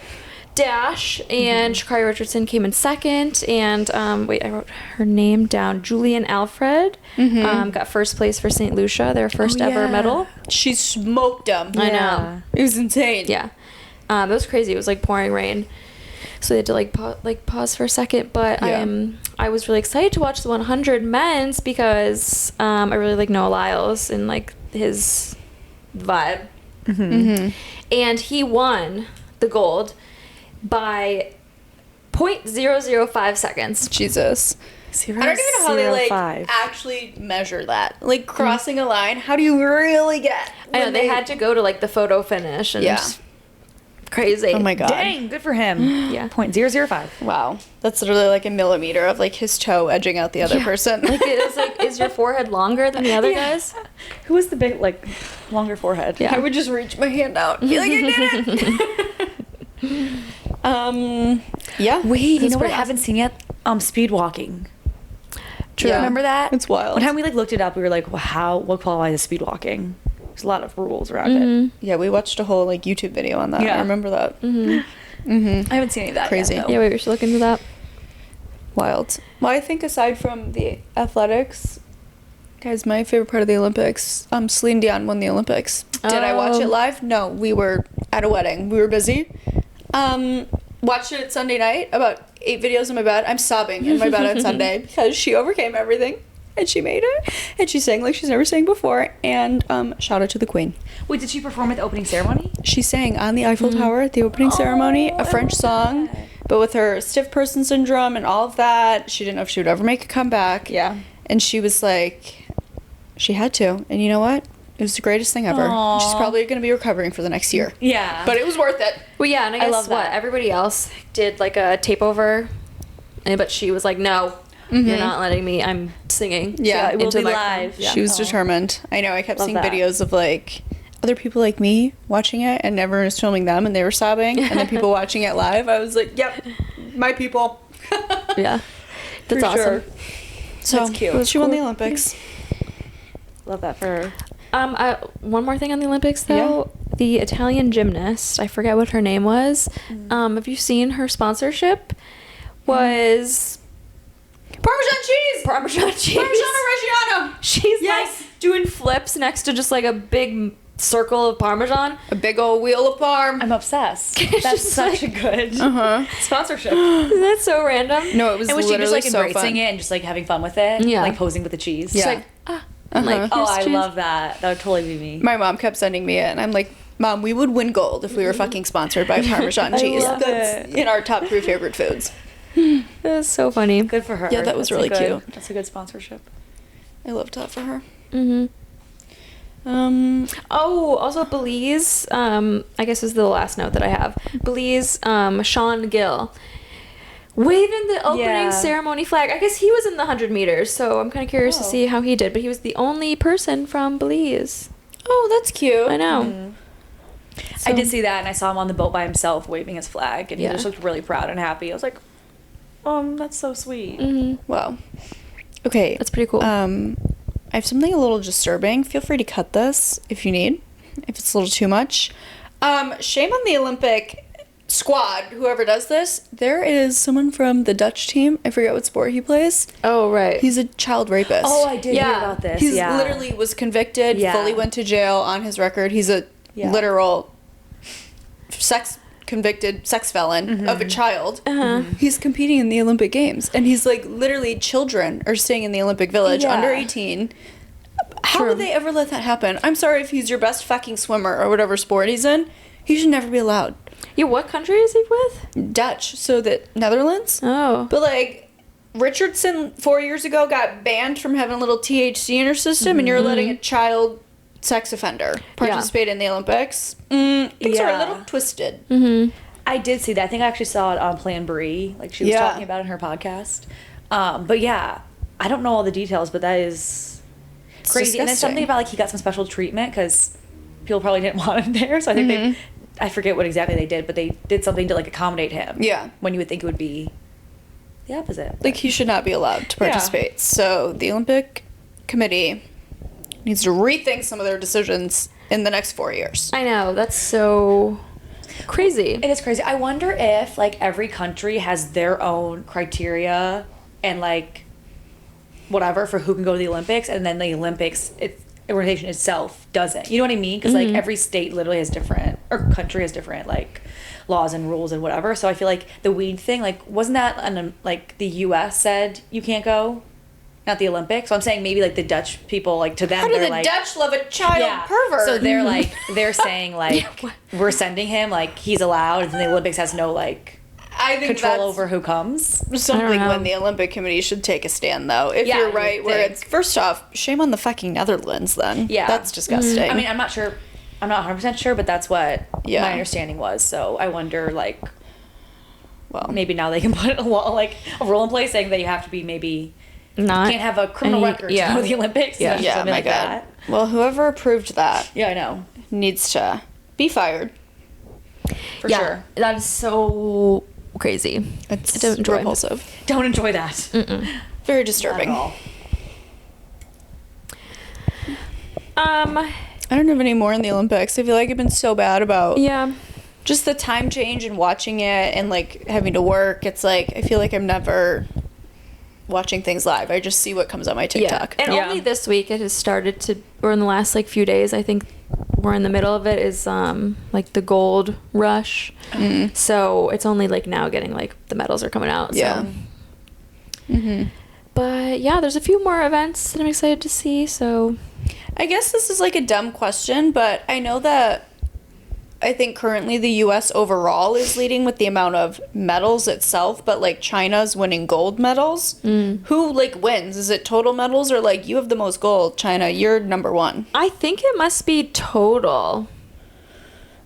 dash, and Sha'Carri Richardson came in second, and, I wrote her name down, Julian Alfred, got first place for St. Lucia, their first ever medal. She smoked them. I know. It was insane. Yeah. It was crazy. It was pouring rain. So they had to pause for a second, but I was really excited to watch the 100 men's because I really like Noah Lyles and his vibe, and he won the gold by 0.005 seconds. Jesus. I don't even know how they actually measure that. Crossing a line, how do you really get? I know they had to go to the photo finish and crazy. Oh my god. Dang, good for him. Yeah. 0.005. Wow. That's literally a millimeter of his toe edging out the other person. It was is your forehead longer than the other guys? Who was the big longer forehead? Yeah. I would just reach my hand out and be like, I did it. Yeah. Wait, you know what I haven't seen yet? Speed walking. True. Yeah. Remember that? It's wild. One time we looked it up, we were like, well, what qualifies as speed walking? There's a lot of rules around it. Yeah, we watched a whole YouTube video on that. Yeah. I remember that. I haven't seen any of that Crazy. yet, though. Yeah, we should look into that. Wild. Well, I think aside from the athletics, guys, my favorite part of the Olympics, Celine Dion won the Olympics. Did I watch it live? No, we were at a wedding. We were busy. Watched it Sunday night, about 8 videos in my bed. I'm sobbing in my bed on Sunday because she overcame everything. And she made it. And she sang like she's never sang before. And shout out to the Queen. Wait, did she perform at the opening ceremony? She sang on the Eiffel Tower at the opening ceremony, a French song. But with her stiff person syndrome and all of that, she didn't know if she would ever make a comeback. Yeah. And she was like, she had to. And you know what? It was the greatest thing ever. Aww. She's probably going to be recovering for the next year. Yeah. But it was worth it. Well, yeah, and I guess love that. everybody else did a tape over, but she was like, no. You're not letting me. I'm singing. Yeah, it will into be the live. She was determined. I know. I kept Love seeing that. videos of other people like me watching it, and everyone was filming them, and they were sobbing, and then people watching it live. I was like, "Yep, my people." Yeah, that's For awesome. sure. So That's cute. she won the Olympics. Love that for her. One more thing on the Olympics though. the Italian gymnast, I forget what her name was. Have you seen her sponsorship? Was Parmesan cheese. Parmesan cheese. Parmesan Reggiano. She's Yes. like doing flips next to just like a big circle of Parmesan. A big old wheel of parm. I'm obsessed. It's That's just such a good sponsorship. Isn't that so random? No, it was And was she literally just like so embracing fun. it and just like having fun with it? Yeah. Like posing with the cheese? She's Yeah. like, and like, Oh, here's I cheese. love that. That would totally be me. My mom kept sending me it, and I'm like, Mom, we would win gold if we were fucking sponsored by Parmesan cheese. love That's in our top 3 favorite foods. It was so funny. Good for her. Yeah, that was That's really a good- cute. That's a good sponsorship. I loved that for her. Mm-hmm. Oh, Also Belize, I guess is the last note that I have. Belize, Sean Gill, waving the opening Yeah. ceremony flag. I guess he was in the 100 meters, so I'm kind of curious to Oh. see how he did. But he was the only person from Belize. oh, that's cute. I know. Mm-hmm. I did see that, and I saw him on the boat by himself waving his flag, and he Yeah. just looked really proud and happy. I was like, that's so sweet. Mm-hmm. Wow. Okay. That's pretty cool. I have something a little disturbing. Feel free to cut this if you need, if it's a little too much. Shame on the Olympic squad, whoever does this. There is someone from the Dutch team. I forget what sport he plays. Oh, right. He's a child rapist. Oh, I did Yeah. hear about this. He's yeah. literally was convicted, Yeah. fully went to jail on his record. He's a Yeah. literal convicted sex felon of a child. He's competing in the Olympic Games, and he's like literally children are staying in the Olympic Village Yeah. under 18. How True. would they ever let that happen? I'm sorry if he's your best fucking swimmer or whatever sport he's in. He should never be allowed. Yeah, what country is he with? Dutch, so that Netherlands. Oh. But like Richardson 4 years ago got banned from having a little THC in her system, and you're letting a child sex offender participate in the Olympics. Things are a Yeah. little twisted. I did see that. I think I actually saw it on Plan Brie. Like she was Yeah. talking about it in her podcast. But yeah, I don't know all the details, but that is crazy. And then disgusting. something about like he got some special treatment because people probably didn't want him there. So I think they, I forget what exactly they did, but they did something to like accommodate him. Yeah. When you would think it would be the opposite. Like he should not be allowed to participate. So the Olympic Committee needs to rethink some of their decisions in the next 4 years. I know. That's so crazy. It is crazy. I wonder if like every country has their own criteria and like whatever for who can go to the Olympics, and then the Olympics organization itself doesn't. You know what I mean? Because like every state literally has different, or country has different like laws and rules and whatever. So I feel like the weed thing, like wasn't that like the U.S. said you can't go, not the Olympics. So I'm saying maybe like the Dutch people, like to them, How do they're the like, Dutch love a child pervert? so they're like, they're saying like, we're sending him, like he's allowed, and the Olympics has no like I think control that's over who comes. something know. when the Olympic Committee should take a stand, though. If Yeah, you're you right, would where think. it's first off, shame on the fucking Netherlands. Then Yeah. that's disgusting. I mean, I'm not sure. I'm not 100% sure, but that's what Yeah. my understanding was. So I wonder, like, well, maybe now they can put a law, like a rule in place saying that you have to be maybe Not can't have a criminal any- record yeah. to go to the Olympics. Yeah. yeah, something my like God. that. Well, whoever approved that Yeah, I know needs to be fired. for yeah, sure. that is so crazy. It's I don't enjoy repulsive. Don't enjoy that. Very Not at disturbing. all. I don't have any more in the Olympics. I feel like I've been so bad about Yeah. just the time change and watching it and like having to work. It's like I feel like I'm never watching things live. I just see what comes on my TikTok. And Yeah. only this week it has started to, or in the last like few days, I think we're in the middle of it, is like the gold rush. So it's only like now getting like the medals are coming out. Yeah. So. But yeah, there's a few more events that I'm excited to see. So I guess this is like a dumb question, but I know that I think currently the US overall is leading with the amount of medals itself, but like China's winning gold medals. Who like wins? Is it total medals or like you have the most gold, China, you're number one? I think it must be total.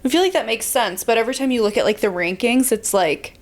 I feel like that makes sense, but every time you look at like the rankings, it's like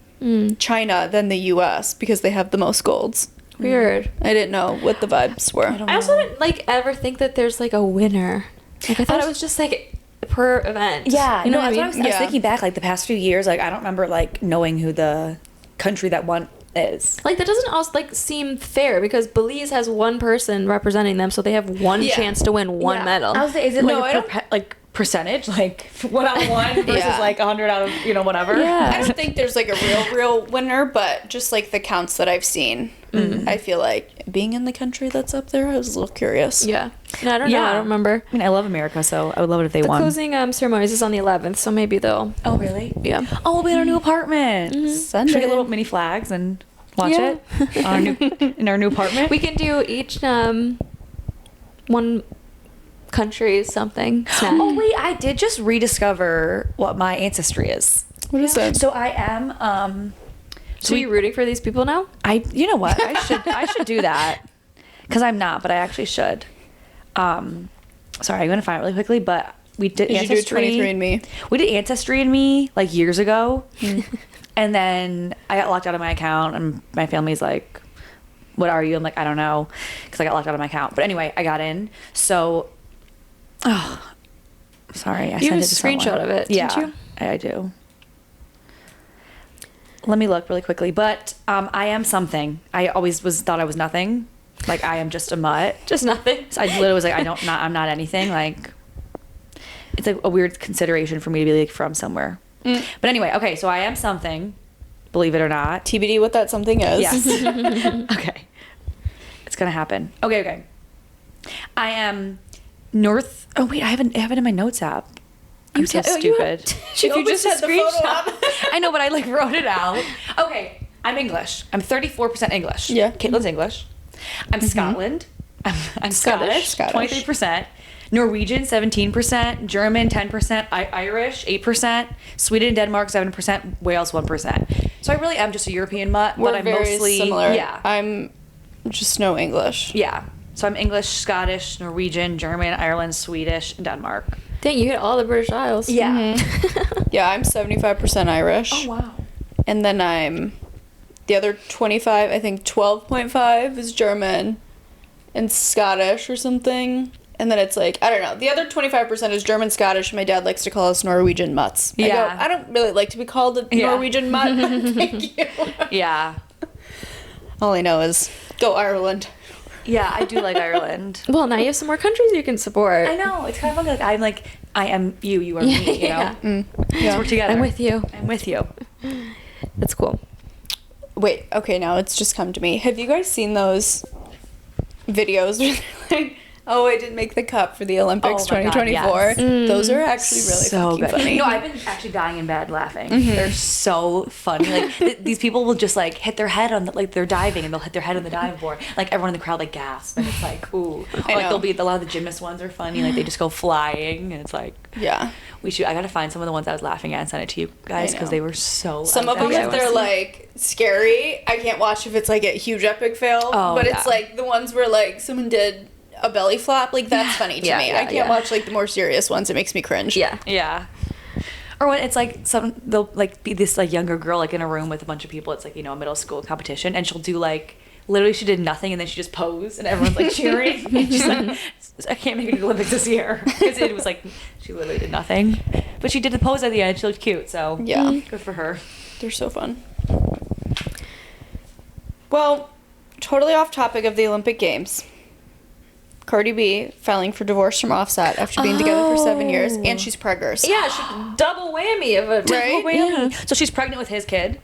China then the US because they have the most golds. Weird. I didn't know what the vibes were. I also didn't like ever think that there's like a winner. Like I thought it was just like per event. Yeah, You know no, what I mean? I was thinking back, like the past few years, like I don't remember like knowing who the country that won is. Like that doesn't also like seem fair because Belize has one person representing them, so they have one Yeah. chance to win one medal. I was say, is it No, like I don't- like percentage, like 1/1 versus Yeah. like 100 out of, you know, whatever. Yeah. I don't think there's like a real winner, but just like the counts that I've seen, I feel like being in the country that's up there, I was a little curious. Yeah. No, I don't know. I don't remember. I mean, I love America, so I would love it if they The won. closing ceremonies is on the 11th, so maybe they'll. Oh, really? Yeah. Oh, we'll be in our new apartment. Sunday. Should we get little mini flags and watch Yeah. it on our new, in our new apartment? We can do each one country something. Snack. Oh, wait, I did just rediscover what my ancestry is. What is that? So I am, So are you rooting for these people now? you know what? I should do that. Because I'm not, but I actually should. Sorry, I'm going to find it really quickly, but we did Did you do Ancestry. 23andMe? We did Ancestry and Me like years ago. And then I got locked out of my account, and my family's like, what are you? I'm like, I don't know, because I got locked out of my account. But anyway, I got in. So, sorry. I You have sent a it to someone. screenshot of it, Yeah, didn't you? I do. Let me look really quickly. But I am something. I always thought I was nothing. Like, I am just a mutt. Just nothing. So I literally was like, I'm not anything. Like, it's like a weird consideration for me to be like from somewhere. But anyway, okay, so I am something, believe it or not. TBD what that something is. Yes. Okay. It's gonna happen. Okay. I am North. Oh wait, I have it in my notes app. I'm so stupid. You just had the photo up. I know, but I like wrote it out. Okay, I'm English. I'm 34% English. Yeah. Caitlin's English. I'm Scotland. I'm Scottish. Scottish. 23%. Norwegian 17%, German 10%, Irish 8%, Sweden and Denmark 7%, Wales 1%. So I really am just a European mutt, We're but I'm very mostly similar. yeah. I'm just no English. Yeah. So I'm English, Scottish, Norwegian, German, Ireland, Swedish, and Denmark. Dang, you hit all the British Isles. Yeah. Yeah, I'm 75% Irish. Oh wow. And then I'm the other 25, I think 12.5 is German and Scottish or something. And then it's like, I don't know. The other 25% is German, Scottish. My dad likes to call us Norwegian mutts. Yeah. I don't really like to be called a Yeah. Norwegian mutt. Thank you. Yeah. All I know is go Ireland. Yeah, I do like Ireland. Well, now you have some more countries you can support. I know. It's kind of like I'm like, I am you, you are me, you know? Yeah. Let's work together. I'm with you. I'm with you. That's cool. Wait, okay, now it's just come to me. Have you guys seen those videos where they're like, oh, I didn't make the cut for the Olympics Oh my God, 2024? yes. Those are actually really So fucking good. funny. No, I've been actually dying in bed laughing. They're so funny. Like these people will just like hit their head on the, like they're diving and they'll hit their head on the dive board. Like everyone in the crowd like gasps and it's like ooh. Or, like know. they'll be a lot of the gymnast ones are funny. Like they just go flying and it's like Yeah. I gotta find some of the ones I was laughing at and send it to you guys because know. they were so. Some of them, I if they're like scary, I can't watch if it's like a huge epic fail. Oh, but yeah. it's like the ones where like someone did a belly flop, like that's funny to Yeah, me. yeah, I can't yeah. watch like the more serious ones. It makes me cringe. Yeah. Yeah. Or when it's like they'll like be this like younger girl like in a room with a bunch of people. It's like, you know, a middle school competition, and she'll do like literally she did nothing and then she just posed and everyone's like cheering. And she's like, I can't make it to the Olympics this year because it was like she literally did nothing, but she did the pose at the end. She looked cute, so Yeah. good for her. They're so fun. Well, totally off topic of the Olympic Games. Cardi B filing for divorce from Offset after being together for 7 years, and she's preggers. Yeah, double whammy of it. Right? Yeah. So she's pregnant with his kid,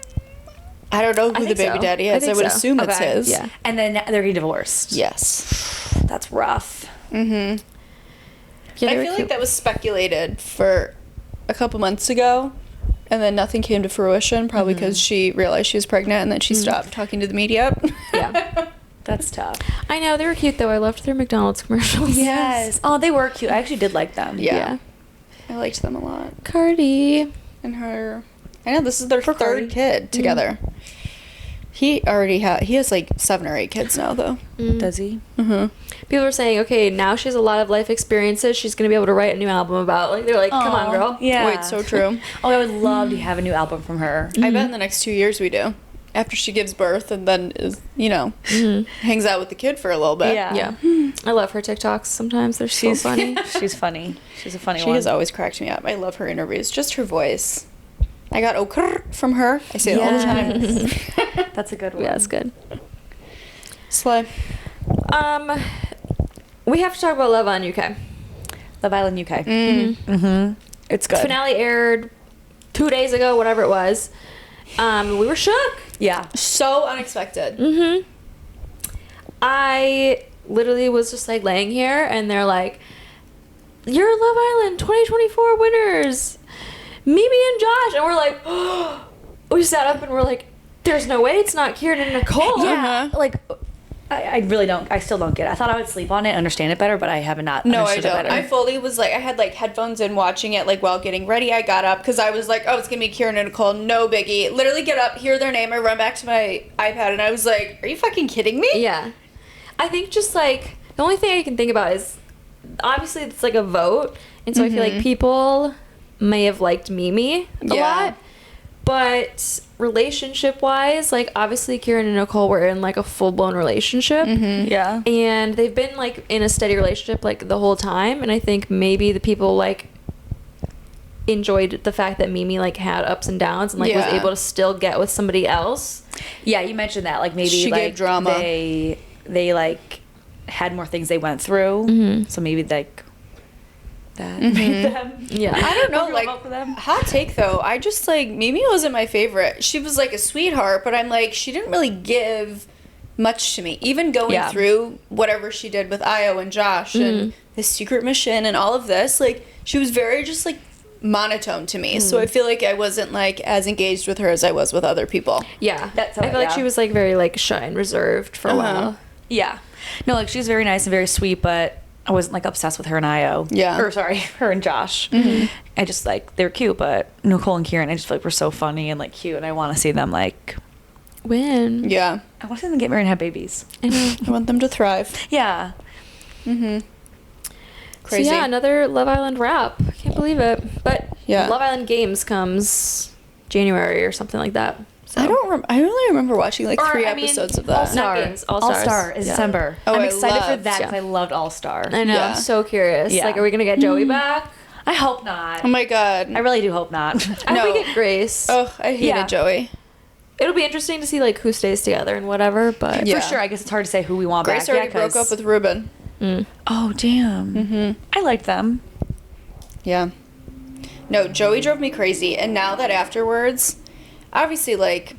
I don't know who the think baby so. daddy I is. I, think would so. assume it's Okay. his. Yeah. and then they're getting divorced. Yes. That's rough. Mm-hmm. Yeah, I they were feel like cute. that was speculated for a couple months ago, and then nothing came to fruition, probably because she realized she was pregnant and then she stopped talking to the media. Yeah. That's tough. I know, they were cute though. I loved their McDonald's commercials. Yes. Oh, they were cute. I actually did like them. Yeah. I liked them a lot. Cardi. And her, I know this is their Cardi. third kid together. He has like 7 or 8 kids now, though. Does he? Mm-hmm. People were saying, okay, now she has a lot of life experiences. She's going to be able to write a new album about. Like, they're like, come on, girl. Yeah. Wait, so true. Oh, I would love to have a new album from her. I bet in the next 2 years we do. After she gives birth and then is, hangs out with the kid for a little bit. Yeah. Yeah. I love her TikToks sometimes. They're so funny. She's funny. She's a funny She one. has always cracked me up. I love her interviews. Just her voice. I got okr from her. I say it all the time. That's a good one. Yeah, it's good. Slay. We have to talk about Love on UK. Love Island UK. It's good. Finale aired 2 days ago, whatever it was. We were shook. Yeah. So unexpected. I literally was just like laying here, and they're like, "You're Love Island 2024 winners, Mimii and Josh," and we're like, oh. We sat up and we're like, "There's no way it's not Kieran and Nicole." Yeah. Like, I really don't. I still don't get it. I thought I would sleep on it, understand it better, but I have not. No, I understood it don't. better. I fully was like, I had like headphones in watching it like while getting ready. I got up because I was like, oh, it's gonna be Kieran and Nicole. No biggie. Literally get up, hear their name, I run back to my iPad, and I was like, are you fucking kidding me? Yeah. I think just like the only thing I can think about is obviously it's like a vote, and so I feel like people may have liked Mimii a lot, but relationship wise, like obviously Kieran and Nicole were in like a full blown relationship. Yeah. And they've been like in a steady relationship like the whole time, and I think maybe the people like enjoyed the fact that Mimii like had ups and downs and like was able to still get with somebody else. Yeah, you mentioned that. Like maybe She like gave drama. They like had more things they went through. So maybe like that made them. Yeah. I don't know, More like, vote for them. hot take though, I just like, Mimii wasn't my favorite. She was like a sweetheart, but I'm like, she didn't really give much to me. Even going through whatever she did with Io and Josh and the secret mission and all of this, like, she was very just like monotone to me. So I feel like I wasn't like as engaged with her as I was with other people. Yeah. That's I how- feel like yeah. she was like very like shy and reserved for a while. Yeah. No, like she's very nice and very sweet, but I wasn't like obsessed with her and Io. Yeah. Or sorry, her and Josh. I just like they're cute, but Nicole and Kieran, I just feel like we're so funny and like cute, and I want to see them like. Win. Yeah. I want to see them get married and have babies. I know. I want them to thrive. Yeah. Crazy. So yeah, another Love Island wrap. I can't believe it. But Yeah. Love Island Games comes January or something like that. So. I only remember watching like Or, 3 I mean, episodes of All that. Star. All Stars. All Star is Yeah. December. Oh, I'm I excited for loved- that because yeah. I loved All Star. I know. Yeah. I'm so curious. Yeah. Like, are we gonna get Joey back? I hope not. Oh my god. I really do hope not. I hope we No. get Grace. Oh, I hated Yeah. Joey. It'll be interesting to see like who stays together and whatever. But Yeah. For sure, I guess it's hard to say who we want Grace back. already Yeah, broke 'cause- up with Ruben. Oh damn. I liked them. Yeah. No, Joey drove me crazy. And now that afterwards, obviously, like,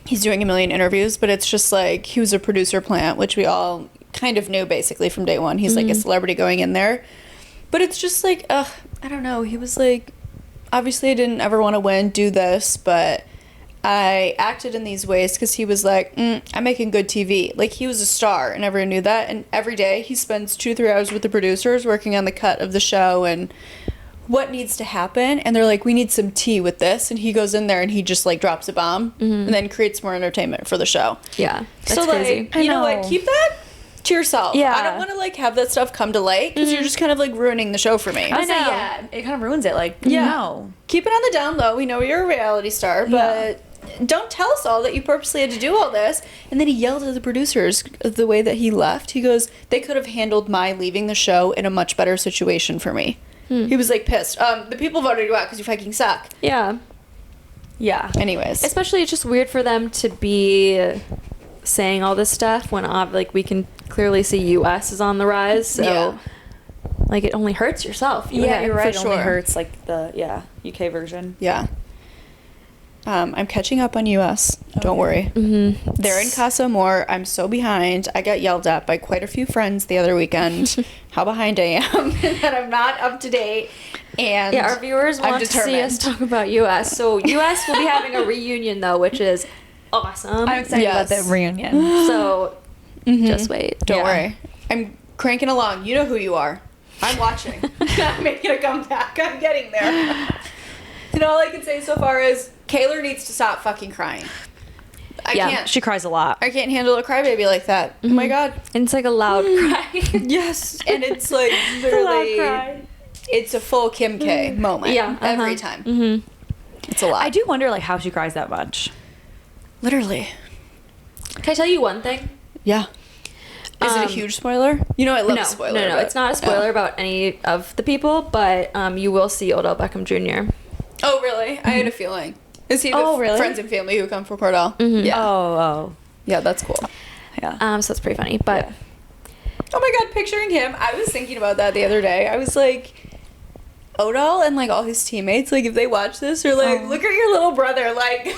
he's doing a million interviews, but it's just like he was a producer plant, which we all kind of knew basically from day one. He's like a celebrity going in there. But it's just like, I don't know. He was like, obviously, I didn't ever want to win, do this, but I acted in these ways because he was like, I'm making good TV. Like, he was a star, and everyone knew that. And every day he spends 2-3 hours with the producers working on the cut of the show and what needs to happen. And they're like, we need some tea with this. And he goes in there and he just, like, drops a bomb and then creates more entertainment for the show. yeah, that's So, crazy. like, you know what? Keep that to yourself. Yeah. I don't want to, like, have that stuff come to light because you're just kind of, like, ruining the show for me. I would say, know. yeah, it kind of ruins it. Like, Yeah. no. Keep it on the down low. We know you're a reality star, but don't tell us all that you purposely had to do all this. And then he yelled at the producers the way that he left. He goes, they could have handled my leaving the show in a much better situation for me. He was like pissed. The people voted you out because you fucking suck. Yeah, Yeah. Anyways. especially it's just weird for them to be saying all this stuff when like we can clearly see US is on the rise. So Yeah. like it only hurts yourself. Yeah, you're right. for It only sure. hurts like the UK version. Yeah. I'm catching up on US. Don't worry. They're in Casa Amor. I'm so behind. I got yelled at by quite a few friends the other weekend how behind I am and that I'm not up to date. And Yeah, our viewers I'm want to see us determined. talk about US. So US will be having a reunion though, which is awesome. I'm excited Yes. about that reunion. So just wait. Don't Yeah. worry. I'm cranking along. You know who you are. I'm watching. I'm making a comeback. I'm getting there. And all I can say so far is Kaylor needs to stop fucking crying. I Yeah. can't. She cries a lot. I can't handle a crybaby like that. Oh my god. And it's like a loud cry. Yes. And it's like literally cry. it's a full Kim K moment. Yeah, Every time. It's a lot. I do wonder like how she cries that much. Literally. Can I tell you one thing? Yeah. Is it a huge spoiler? You know I love No, a spoiler. no, but- it's not a spoiler about any of the people, but you will see Odell Beckham Jr. Oh really? I had a feeling. Is he the Oh, really? friends and family who come for Cordell? Mm-hmm. Yeah. Oh. Yeah, that's cool. Yeah. So it's pretty funny, but Oh my god, picturing him. I was thinking about that the other day. I was like, Odell and like all his teammates, like if they watch this, are like, look at your little brother. Like,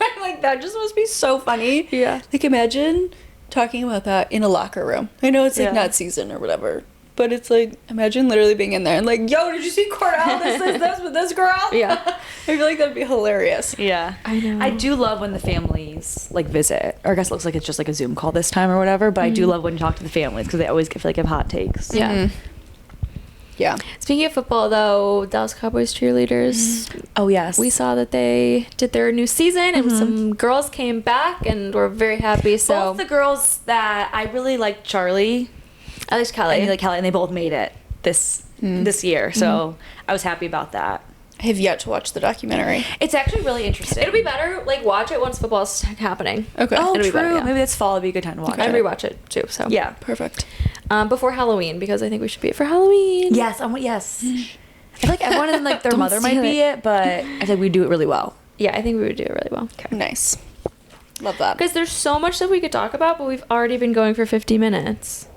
I'm like, that just must be so funny. Yeah. Like imagine talking about that in a locker room. I know it's like Yeah. not season or whatever. But it's like, imagine literally being in there and like, yo, did you see Cordell? This with this girl? Yeah. I feel like that'd be hilarious. Yeah. I know. I do love when the families like visit. Or I guess it looks like it's just like a Zoom call this time or whatever. But I do love when you talk to the families because they always feel like have hot takes. Yeah. Mm-hmm. Yeah. Speaking of football, though, Dallas Cowboys cheerleaders, Oh yes. we saw that they did their new season, and some girls came back, and we're very happy. So both the girls that I really like, Charlie I liked Kelly. and like Kelly, and they both made it this year. So I was happy about that. I have yet to watch the documentary. It's actually really interesting. It'll be better, like, watch it once football's happening. Okay. Oh, It'll be true. better, yeah. Maybe this fall would be a good time to watch I'd it. rewatch it, too, so. Yeah. Perfect. Before Halloween, because I think we should be it for Halloween. Yes. Yes. I feel like everyone and like their Don't mother might steal be it, but I think we do it really well. Yeah, I think we would do it really well. Nice. Love that. Because there's so much that we could talk about, but we've already been going for 50 minutes.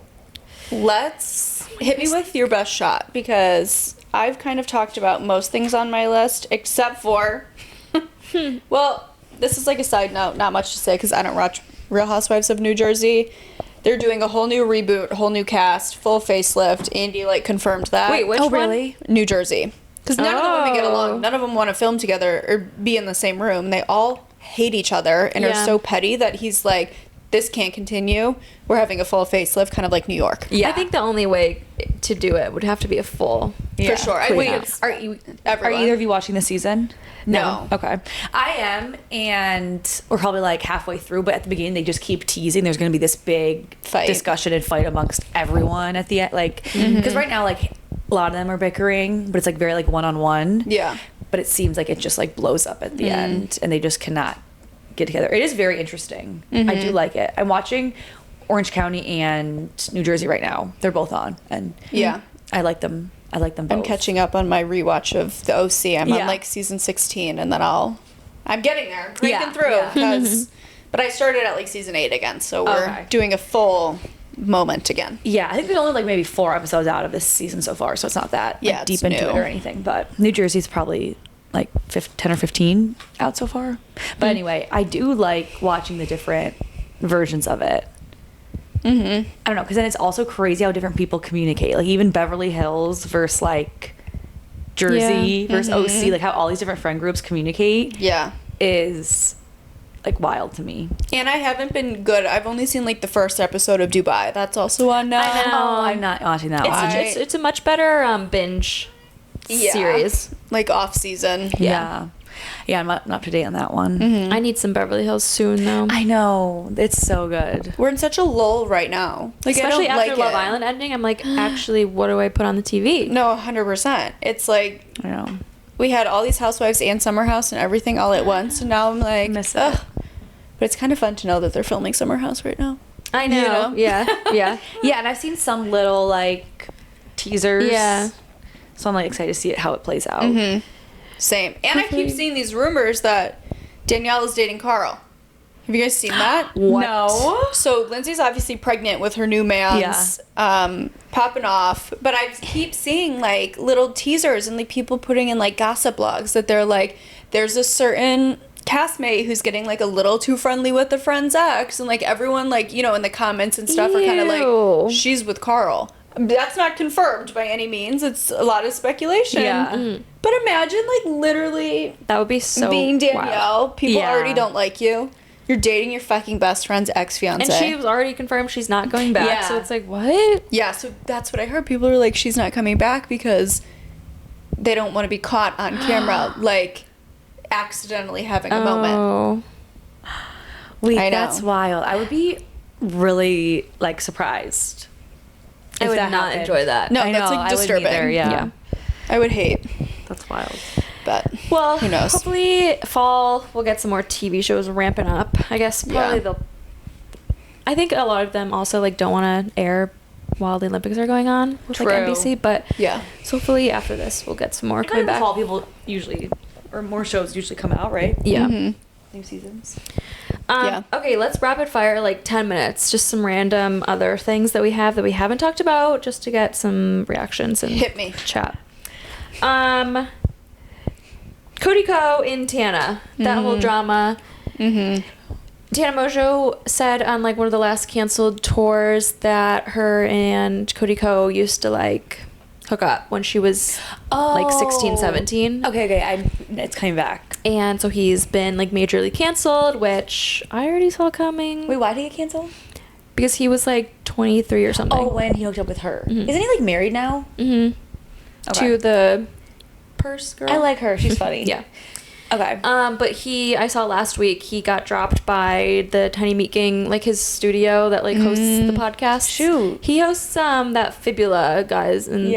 Let's hit me with your best shot because I've kind of talked about most things on my list except for, well, this is like a side note, not much to say because I don't watch Real Housewives of New Jersey. They're doing a whole new reboot, whole new cast, full facelift. Andy like confirmed that. Wait, which Oh, one? really? New Jersey. Because none of the women get Oh. along. None of them want to film together or be in the same room. They all hate each other and are Yeah. so petty that he's like, this can't continue. We're having a full facelift, kind of like New York. Yeah. I think the only way to do it would have to be a full. Yeah. For sure. I Clean think up. it's Are you? everyone. Are either of you watching the season? No. Okay. I am, and we're probably like halfway through. But at the beginning, they just keep teasing. There's going to be this big Fight. discussion and fight amongst everyone at the end. Like, because right now, like a lot of them are bickering, but it's like very like one-on-one. Yeah. But it seems like it just like blows up at the end, and they just cannot get together. It is very interesting. I do like it. I'm watching Orange County and New Jersey right now. They're both on, and Yeah. I like them. I like them both. I'm catching up on my rewatch of the OC. I'm Yeah. on like season 16, and then I'm getting there, breaking Yeah, through. yeah. Because, but I started at like season 8 again, so we're Okay. doing a full moment again. Yeah, I think there's only like maybe 4 episodes out of this season so far, so it's not that Yeah, like, deep it's into new. it or anything. But New Jersey's probably like 10 or 15 out so far. But anyway, I do like watching the different versions of it. I don't know, because then it's also crazy how different people communicate. Like even Beverly Hills versus like Jersey versus OC, like how all these different friend groups communicate Yeah. is like wild to me. And I haven't been good. I've only seen like the first episode of Dubai. That's also on now. I know. Oh, I'm not watching that It's, one. it's a much better binge Yeah. series. Like off season. Yeah, I'm not up to date on that one. I need some Beverly Hills soon, though. I know, it's so good. We're in such a lull right now. Like Especially I don't after like Love it. Island ending, I'm like, actually, what do I put on the TV? No, 100%. It's like I know. we had all these Housewives and Summer House and everything all at once, and now I'm like, Miss it. ugh. But it's kind of fun to know that they're filming Summer House right now. I know. You know? Yeah. Yeah. Yeah, and I've seen some little like teasers. Yeah. So I'm like excited to see it how it plays out. Same. And I keep Hopefully- seeing these rumors that Danielle is dating Carl. Have you guys seen that? What? No. So Lindsay's obviously pregnant with her new man's popping off, but I keep seeing like little teasers and like people putting in like gossip blogs that they're like, there's a certain castmate who's getting like a little too friendly with the friend's ex, and like everyone like, you know, in the comments and stuff are kind of Ew. like, she's with Carl. That's not confirmed by any means. It's a lot of speculation. Yeah. But imagine like literally That would be so being Danielle. wild. People Yeah. already don't like you. You're dating your fucking best friend's ex-fiance. And she was already confirmed she's not going back. Yeah. So it's like, what? Yeah, so that's what I heard. People are like, she's not coming back because they don't want to be caught on camera, like accidentally having a moment. Oh. Wait, I know. that's wild. I would be really like surprised. I if would that not happened. enjoy that. No, I that's know, like I wouldn't disturbing. either, yeah. Yeah. I would hate, That's wild. but Well, who knows? hopefully fall we'll get some more TV shows ramping up. I guess probably Yeah. they'll. I think a lot of them also like don't want to air while the Olympics are going on with like True. NBC. But Yeah. so hopefully after this we'll get some more Kind coming of the back. fall people usually, or more shows usually come out, right? Yeah. Mhm. New seasons. Yeah. Okay, let's rapid fire like 10 minutes. Just some random other things that we haven't talked about, just to get some reactions and Hit me. chat. Cody Ko and Tana. That whole drama. Mm-hmm. Tana Mongeau said on like one of the last canceled tours that her and Cody Ko used to like hook up when she was like 16, 17. Okay, it's coming back. And so he's been like majorly canceled, which I already saw coming. Wait, why did he get canceled? Because he was like 23 or something. Oh, when he hooked up with her. Mhm. Isn't he like married now? Mm-hmm. Okay. To the purse girl. I like her. She's funny. Yeah. Okay. But I saw last week he got dropped by the Tiny Meat Gang, like his studio that like hosts the podcast. Shoot. He hosts that Fibula guys and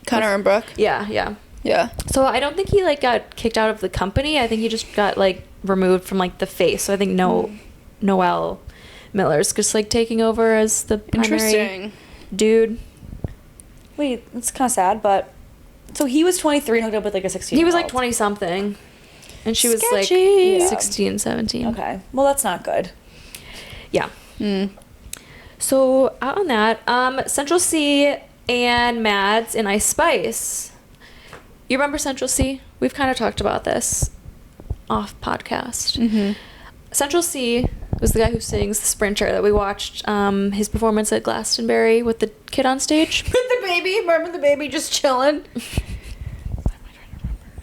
Connor and Brooke. yeah. Yeah. So I don't think he like got kicked out of the company. I think he just got like removed from like the face. So I think Noel Miller's just like taking over as the primary Interesting. dude. Wait, it's kind of sad, but so he was 23 and hooked up with like a 16. He was like 20 something. And she was Sketchy. like 16, 17. Okay. Well, that's not good. Yeah. Mm. So out on that, Central Cee and Madz and Ice Spice. You remember Central Cee? We've kind of talked about this off podcast. Mm-hmm. Central Cee was the guy who sings The Sprinter that we watched his performance at Glastonbury with the kid on stage. With the baby. Remember the baby just chilling?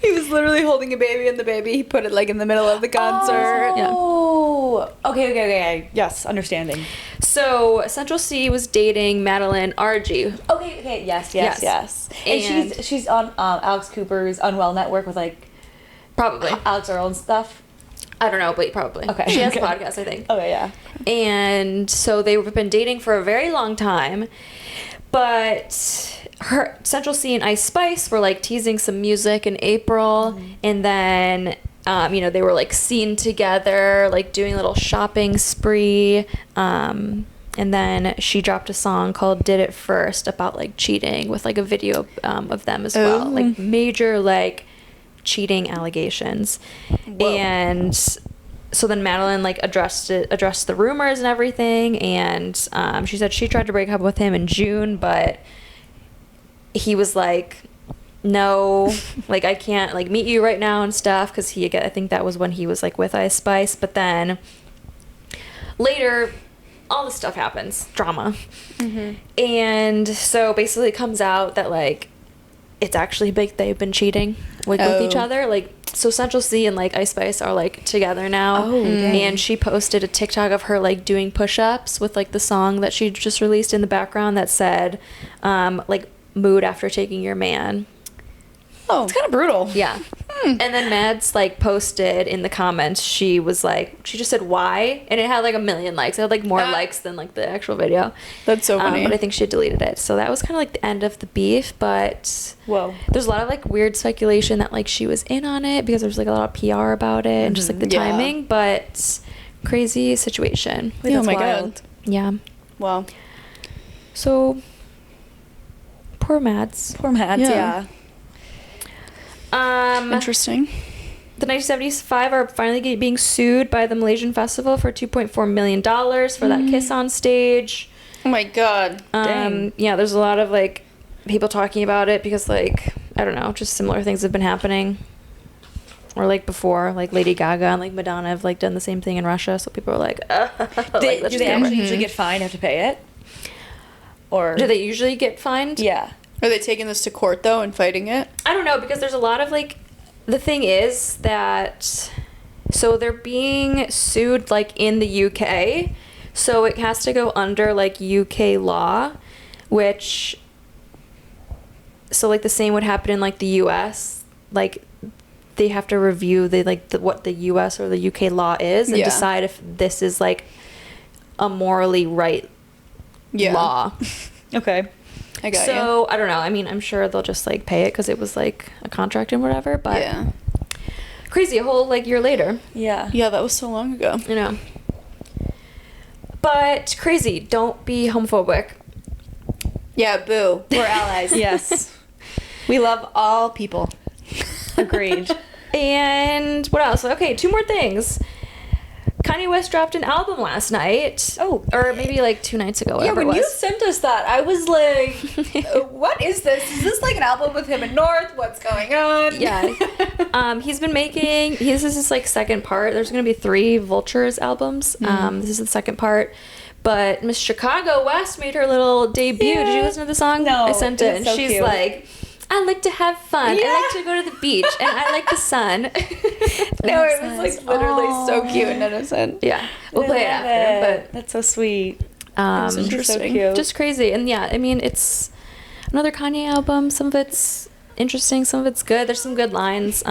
He was literally holding a baby, and the baby, he put it like in the middle of the concert. Oh. Okay. Yes, understanding. So Central Cee was dating Madeline Argy. Okay. Yes. And she's on Alex Cooper's Unwell Network with like Probably. Alex Earl and stuff. I don't know, but probably. Okay. She has Okay. a podcast, I think. Okay, yeah. And so they've been dating for a very long time. But Central Cee and Ice Spice were like teasing some music in April. And then, they were like seen together, like doing a little shopping spree. And then she dropped a song called Did It First about like cheating with like a video of them as well. Ooh. Like major like cheating allegations. Whoa. And so then Madeline like addressed the rumors and everything, and she said she tried to break up with him in June, but he was like, no, like I can't like meet you right now and stuff, because I think that was when he was like with Ice Spice. But then later all this stuff happens, drama. Mm-hmm. And so basically it comes out that like it's actually big, they've been cheating like with each other. Like, so Central Cee and like Ice Spice are like together now. And she posted a TikTok of her like doing push-ups with like the song that she just released in the background that said like mood after taking your man. Oh, it's kind of brutal. Yeah. And then Madz like posted in the comments, she just said why, and it had like 1 million likes. It had like more likes than like the actual video. That's so funny. But I think she deleted it. So that was kind of like the end of the beef. But Whoa. there's a lot of like weird speculation that like she was in on it because there's like a lot of PR about it and just like the Yeah. timing. But crazy situation. Oh my wild. god. Yeah. Wow. So poor Madz. Poor Madz, yeah. Interesting. The 1975 are finally being sued by the Malaysian festival for $2.4 million for that kiss on stage. Oh my god. Dang. Yeah, there's a lot of like people talking about it because like, I don't know, just similar things have been happening. Or like before, like Lady Gaga and like Madonna have like done the same thing in Russia. So people are like, Do they actually usually get fined, have to pay it? Or do they usually get fined? Yeah. Are they taking this to court though and fighting it? I don't know, because there's a lot of like, the thing is that, so they're being sued like in the UK, so it has to go under like UK law, which, so like the same would happen in like the US, like they have to review what the US or the UK law is and decide if this is like a morally right law. Okay. I got So I don't know. I mean, I'm sure they'll just like pay it because it was like a contract and whatever. But yeah. crazy, a whole like year later. Yeah. Yeah, that was so long ago. You know. But crazy. Don't be homophobic. Yeah, boo. We're allies. Yes. We love all people. Agreed. And what else? Okay, 2 more things. Kanye West dropped an album last night. Oh. Or maybe like 2 nights ago, Yeah, whatever when it you was. sent us that, I was like, what is this? Is this like an album with him and North? What's going on? Yeah. He's been making, this is his like second part. There's going to be 3 Vultures albums. This is the second part. But Miss Chicago West made her little debut. Yeah. Did you listen to the song? No, I sent it. it's so She's cute. like, I like to have fun. Yeah. I like to go to the beach. And I like the sun. No, it was like literally so cute and innocent. Yeah. We'll play it after. That's so sweet. But It's interesting. So cute. just crazy. And yeah, I mean, it's another Kanye album. Some of it's interesting. Some of it's good. There's some good lines.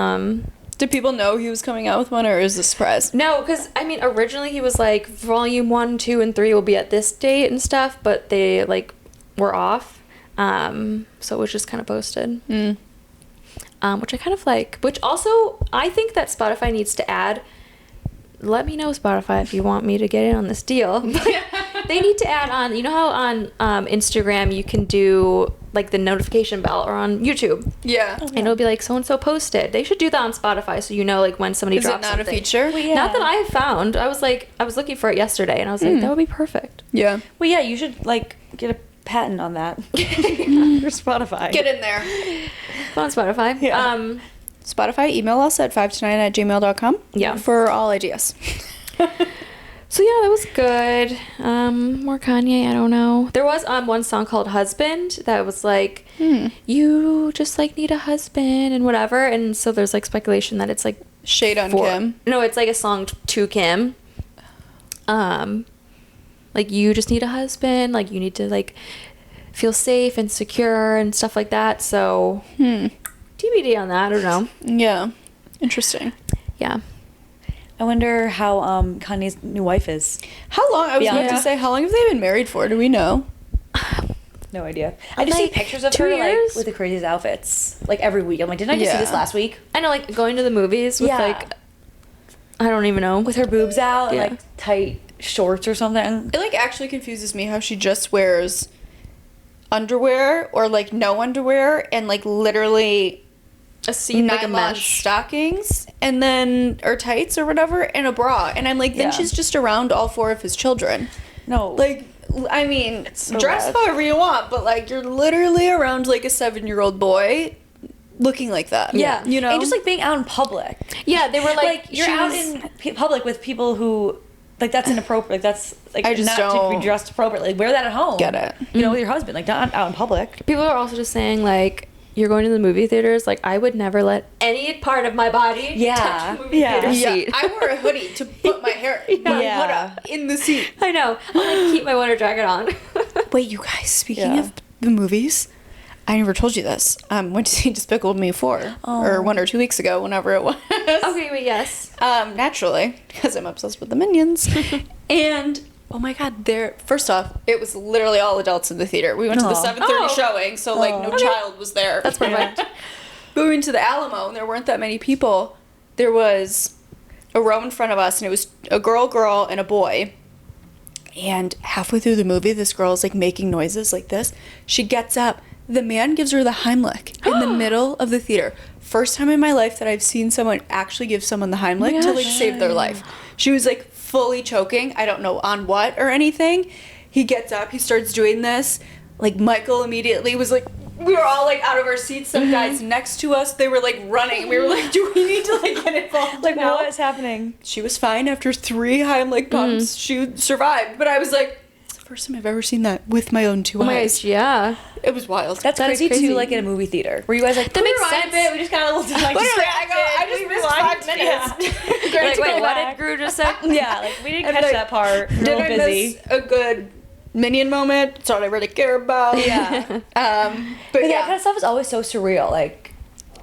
Did people know he was coming out with one, or is this a surprise? No, because I mean, originally he was like, volume 1, 2, and 3 will be at this date and stuff, but they like were off. So it was just kind of posted. Which I kind of like. Which also, I think that Spotify needs to add. Let me know, Spotify, if you want me to get in on this deal. They need to add on. You know how on Instagram you can do like the notification bell, or on YouTube, Yeah. and it'll be like so and so posted. They should do that on Spotify, so you know like when somebody Is it drops not something. a feature? Well, yeah. Not that I have found. I was looking for it yesterday, and I was like, that would be perfect. Yeah. Well, yeah, you should like get a patent on that for Spotify. Get in there. On Spotify. Yeah. Spotify, email us at 5to9@gmail.com. Yeah. For all ideas. So yeah, that was good. More Kanye, I don't know. There was one song called Husband that was like, you just like need a husband and whatever. And so there's like speculation that it's like Shade on Kim. No, it's like a song to Kim. Like you just need a husband. Like you need to like feel safe and secure and stuff like that. So TBD on that. I don't know. Yeah. Interesting. Yeah. I wonder how Kanye's new wife is. How long? I was about Bianca? to say, how long have they been married for? Do we know? No idea. I just Like, see pictures of 2 her years? like with the craziest outfits, like every week. I'm like, didn't I just see this Yeah. last week? I know, like going to the movies with Yeah. like, I don't even know. With her boobs out and Yeah. like tight shorts or something. It like actually confuses me how she just wears underwear or like no underwear and like literally a scene like a nylon mesh. stockings and then or tights or whatever and a bra, and I'm like, then Yeah. she's just around all 4 of his children. No. Like, I mean, so dress bad. however you want, but like you're literally around like a 7-year-old boy looking like that. yeah. You know, And just like being out in public. Yeah, they were like, Like you're she out was- in public with people who like that's inappropriate. Like that's like I just not to don't be dressed appropriately. Like, wear that at home. get it. You know, with your husband, like not out in public. People are also just saying like, you're going to the movie theaters. Like, I would never let any part of my body Yeah. touch a movie Yeah. theater Yeah, seat. I wore a hoodie to put my hair, my Yeah. hood up in the seat. I know. I'll like keep my winter jacket on. Wait, you guys, speaking Yeah. of the movies, I never told you this. Went to see Despicable Me 4, or 1 or 2 weeks ago, whenever it was. Okay, wait, yes. Naturally, because I'm obsessed with the Minions. And, oh my god, first off, it was literally all adults in the theater. We went to the Aw. 7:30 Oh. showing, so like no child was there. That's perfect. We went to the Alamo, and there weren't that many people. There was a row in front of us, and it was a girl, and a boy. And halfway through the movie, this girl is like making noises like this. She gets up. The man gives her the Heimlich in the middle of the theater. First time in my life that I've seen someone actually give someone the Heimlich to like save their life. She was like fully choking. I don't know on what or anything. He gets up. He starts doing this. Like Michael immediately was like, we were all like out of our seats. Some guys next to us, they were like running. We were like, do we need to like get involved? Like now? what is happening? She was fine after 3 Heimlich pumps. She survived. But I was like, it's the first time I've ever seen that with my own 2 Oh my eyes. gosh, yeah. It was wild. That's That is crazy, crazy. too, like in a movie theater. Were you guys like, That makes "Rewind sense. a bit, we just got a little like Literally, I distracted, just we missed 5 rewind." minutes. Like, wait, what back. did Gru just say? Yeah, like we didn't And, catch like, that part. We were a Did I little busy. miss a good Minion moment? It's all I really care about. Yeah. But But that yeah, kind of stuff is always so surreal. Like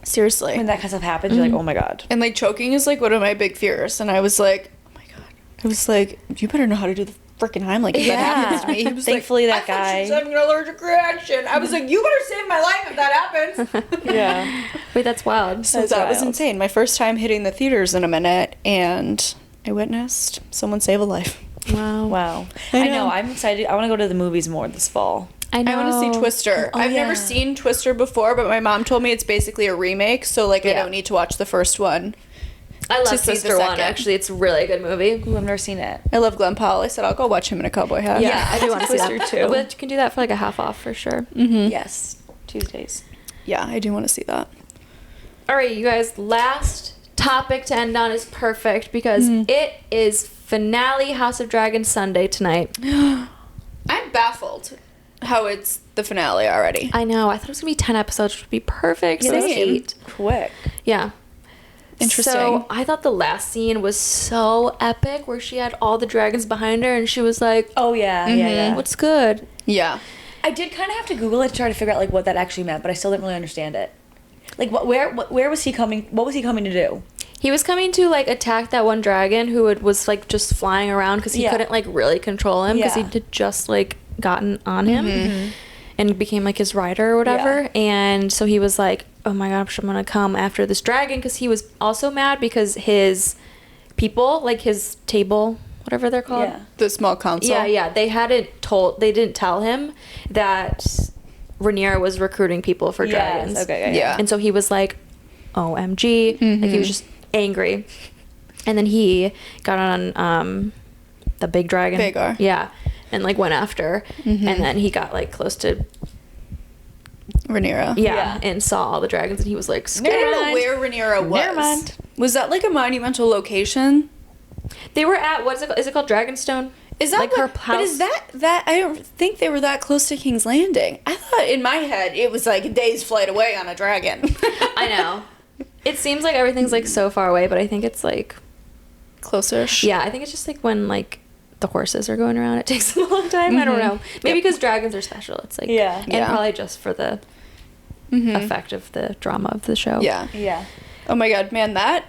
seriously. when that kind of stuff happens, you're like, oh my god. And like choking is like one of my big fears. And I was like, oh my god. I was like, you better know how to do the freaking Heimlich if Yeah. that happens to me. He was Thankfully, like, that I thought guy- she was having an allergic reaction. I was like, you better save my life if that happens. Yeah. Wait, that's wild. So That's that was wild. insane. My first time hitting the theaters in a minute, and I witnessed someone save a life. Wow. Wow. I I know. know. I'm excited. I want to go to the movies more this fall. I know. I want to see Twister. Oh, I've yeah. never seen Twister before, but my mom told me it's basically a remake, so like I Yeah. don't need to watch the first one. I love to see the Sister One, second. actually. It's a really good movie. Ooh, I've never seen it. I love Glenn Powell. I said I'll go watch him in a cowboy hat. Yeah, I do want to see Twister that. too. But you can do that for like a half off for sure. Yes, Tuesdays. Yeah, I do want to see that. All right, you guys, last topic to end on is perfect because it is finale House of Dragons Sunday tonight. I'm baffled how it's the finale already. I know. I thought it was going to be 10 episodes, which would be perfect. So Same. it's 8. Quick. Yeah. Interesting. So I thought the last scene was so epic where she had all the dragons behind her and she was like, Oh yeah, yeah. what's good? Yeah. I did kind of have to Google it to try to figure out like what that actually meant, but I still didn't really understand it. Like, where was he coming? What was he coming to do? He was coming to like attack that one dragon who was like just flying around because he Yeah. couldn't like really control him because Yeah. he had just like gotten on him and became like his rider or whatever. Yeah. And so he was like, oh my gosh, I'm gonna come after this dragon because he was also mad because his people, like his table, whatever they're called. Yeah. The small council. Yeah, they didn't tell him that Rhaenyra was recruiting people for dragons. Yes. Okay. Yeah. And so he was like, OMG. Like he was just angry. And then he got on the big dragon. Vhagar. Yeah. And like went after. And then he got like close to Rhaenyra. yeah, and saw all the dragons and he was like I scared. don't know where Rhaenyra was. Never mind. Was that like a monumental location? They were at is it called Dragonstone? Is that like her what, house? But is that I don't think they were that close to King's Landing. I thought in my head it was like a day's flight away on a dragon. I know. It seems like everything's like so far away, but I think it's like Close-ish. yeah, I think it's just like when like the horses are going around, it takes them a long time. I don't know. Maybe because dragons are special. It's like Yeah. and Yeah. probably just for the effect of the drama of the show. Yeah. Yeah. Oh my god, man, that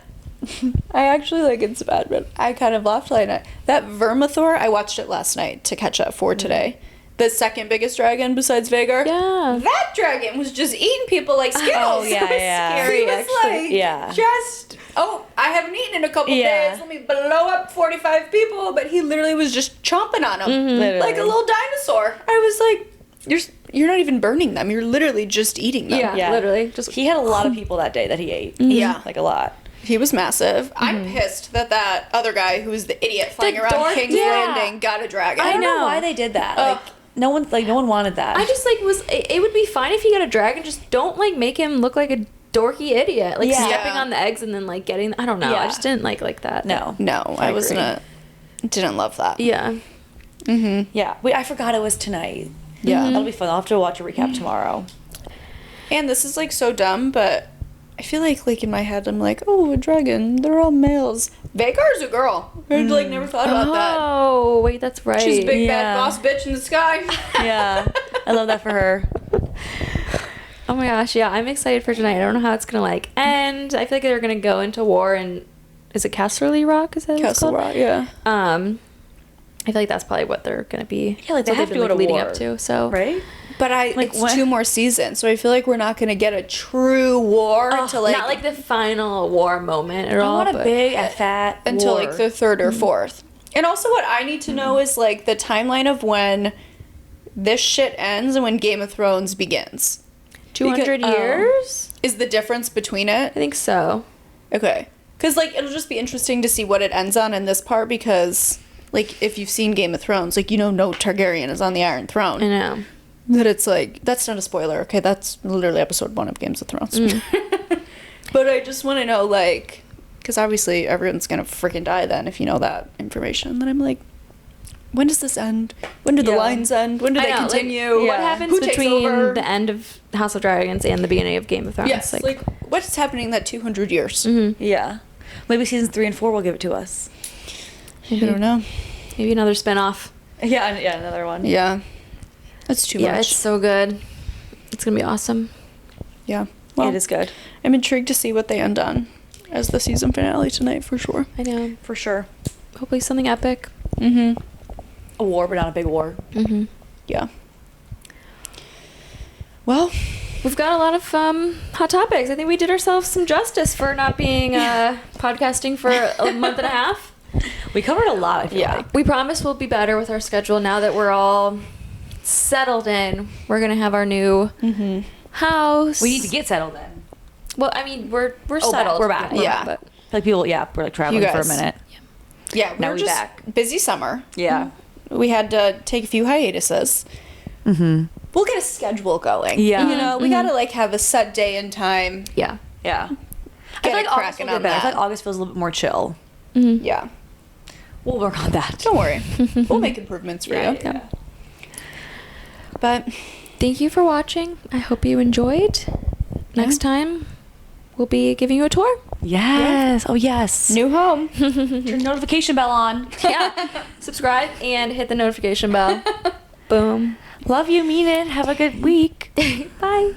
I actually like it's bad, but I kind of laughed last night. That Vermithor, I watched it last night to catch up for today. The second biggest dragon besides Vhagar. Yeah. That dragon was just eating people like Skittles. Oh, yeah, It was yeah. Scary, he was actually. like, Yeah. just, I haven't eaten in a couple Yeah. days. Let me blow up 45 people. But he literally was just chomping on them Literally. like a little dinosaur. I was like, you're not even burning them. You're literally just eating them. Yeah, Yeah. literally. Just He had a lot of people that day that he ate. Yeah. Like a lot. He was massive. I'm pissed that other guy who was the idiot flying around dork, King's yeah. Landing got a dragon. I don't know know. why they did that. Ugh. Like no one wanted that. I just like it would be fine if he got a dragon, just don't like make him look like a dorky idiot. Like Yeah. stepping on the eggs and then like getting I don't know. I Yeah. just didn't like that. no. No, I wasn't. Didn't love that. Yeah. Yeah. Wait, I forgot it was tonight. Yeah. That'll be fun. I'll have to watch a recap tomorrow. And this is like so dumb, but I feel like in my head I'm like, oh, a dragon. They're all males. Vhagar's a girl. I like never thought about that. Oh, wait, that's right. She's a big Yeah. bad boss bitch in the sky. Yeah. I love that for her. Oh my gosh, yeah, I'm excited for tonight. I don't know how it's gonna like end. I feel like they're gonna go into war and is it Casterly Rock? Is that what it's Castle called? Rock, yeah. I feel like that's probably what they're gonna be. Yeah, like, they what have they've to been, go to leading war. up to. So Right? But Like, it's what- 2 more seasons, so I feel like we're not gonna get a true war until like not like the final war moment at I all. want a but- big and fat until war. like the 3rd or 4th. And also what I need to know is like the timeline of when this shit ends and when Game of Thrones begins. 200 Because- years? Is the difference between I it? think so. Okay. Because like it'll just be interesting to see what it ends on in this part because like if you've seen Game of Thrones, like no Targaryen is on the Iron Throne. I know. That it's like that's not a spoiler, okay? That's literally episode 1 of Games of Thrones. But I just want to know like because obviously everyone's gonna freaking die then if you know that information. Then I'm like, when does this end? When do the Yeah. lines end? When do I they know, like, continue? What Yeah. happens Who takes between over? the end of House of Dragons and the beginning of Game of Thrones? Yes, like what's happening in that 200 years? Yeah. Maybe seasons 3 and 4 will give it to us. I don't know. maybe another spin-off. Yeah, another one. Yeah, that's too Yeah, much. it's so good. It's gonna be awesome. Yeah, well, it is good. I'm intrigued to see what they end on as the season finale tonight for sure. I know. For sure. Hopefully something epic. Mm-hmm. A war, but not a big war. Mm-hmm. Yeah. Well, We've got a lot of hot topics. I think we did ourselves some justice for not being podcasting for a month and a half. We covered a lot, I feel Yeah. like. We promise we'll be better with our schedule now that we're all settled in. We're gonna have our new house. We need to get settled in. Well, I mean, we're back. settled. We're back. Yeah. But Like people, we're like traveling for a guys. minute. Yeah, Now we're we just back. busy summer. Yeah. We had to take a few hiatuses. We'll get a schedule going. Yeah. You know, we gotta like have a set day and time. Yeah. Yeah. I Get feel it like August cracking will get on better. I feel that. like August feels a little bit more chill. Yeah. We'll work on that. Don't worry. We'll make improvements for you. Yeah. But Thank you for watching. I hope you enjoyed. Next time, we'll be giving you a tour. Yes. Oh, yes. new home. Turn the notification bell on. Yeah. Subscribe and hit the notification bell. Boom. Love you, mean it. Have a good week. Bye.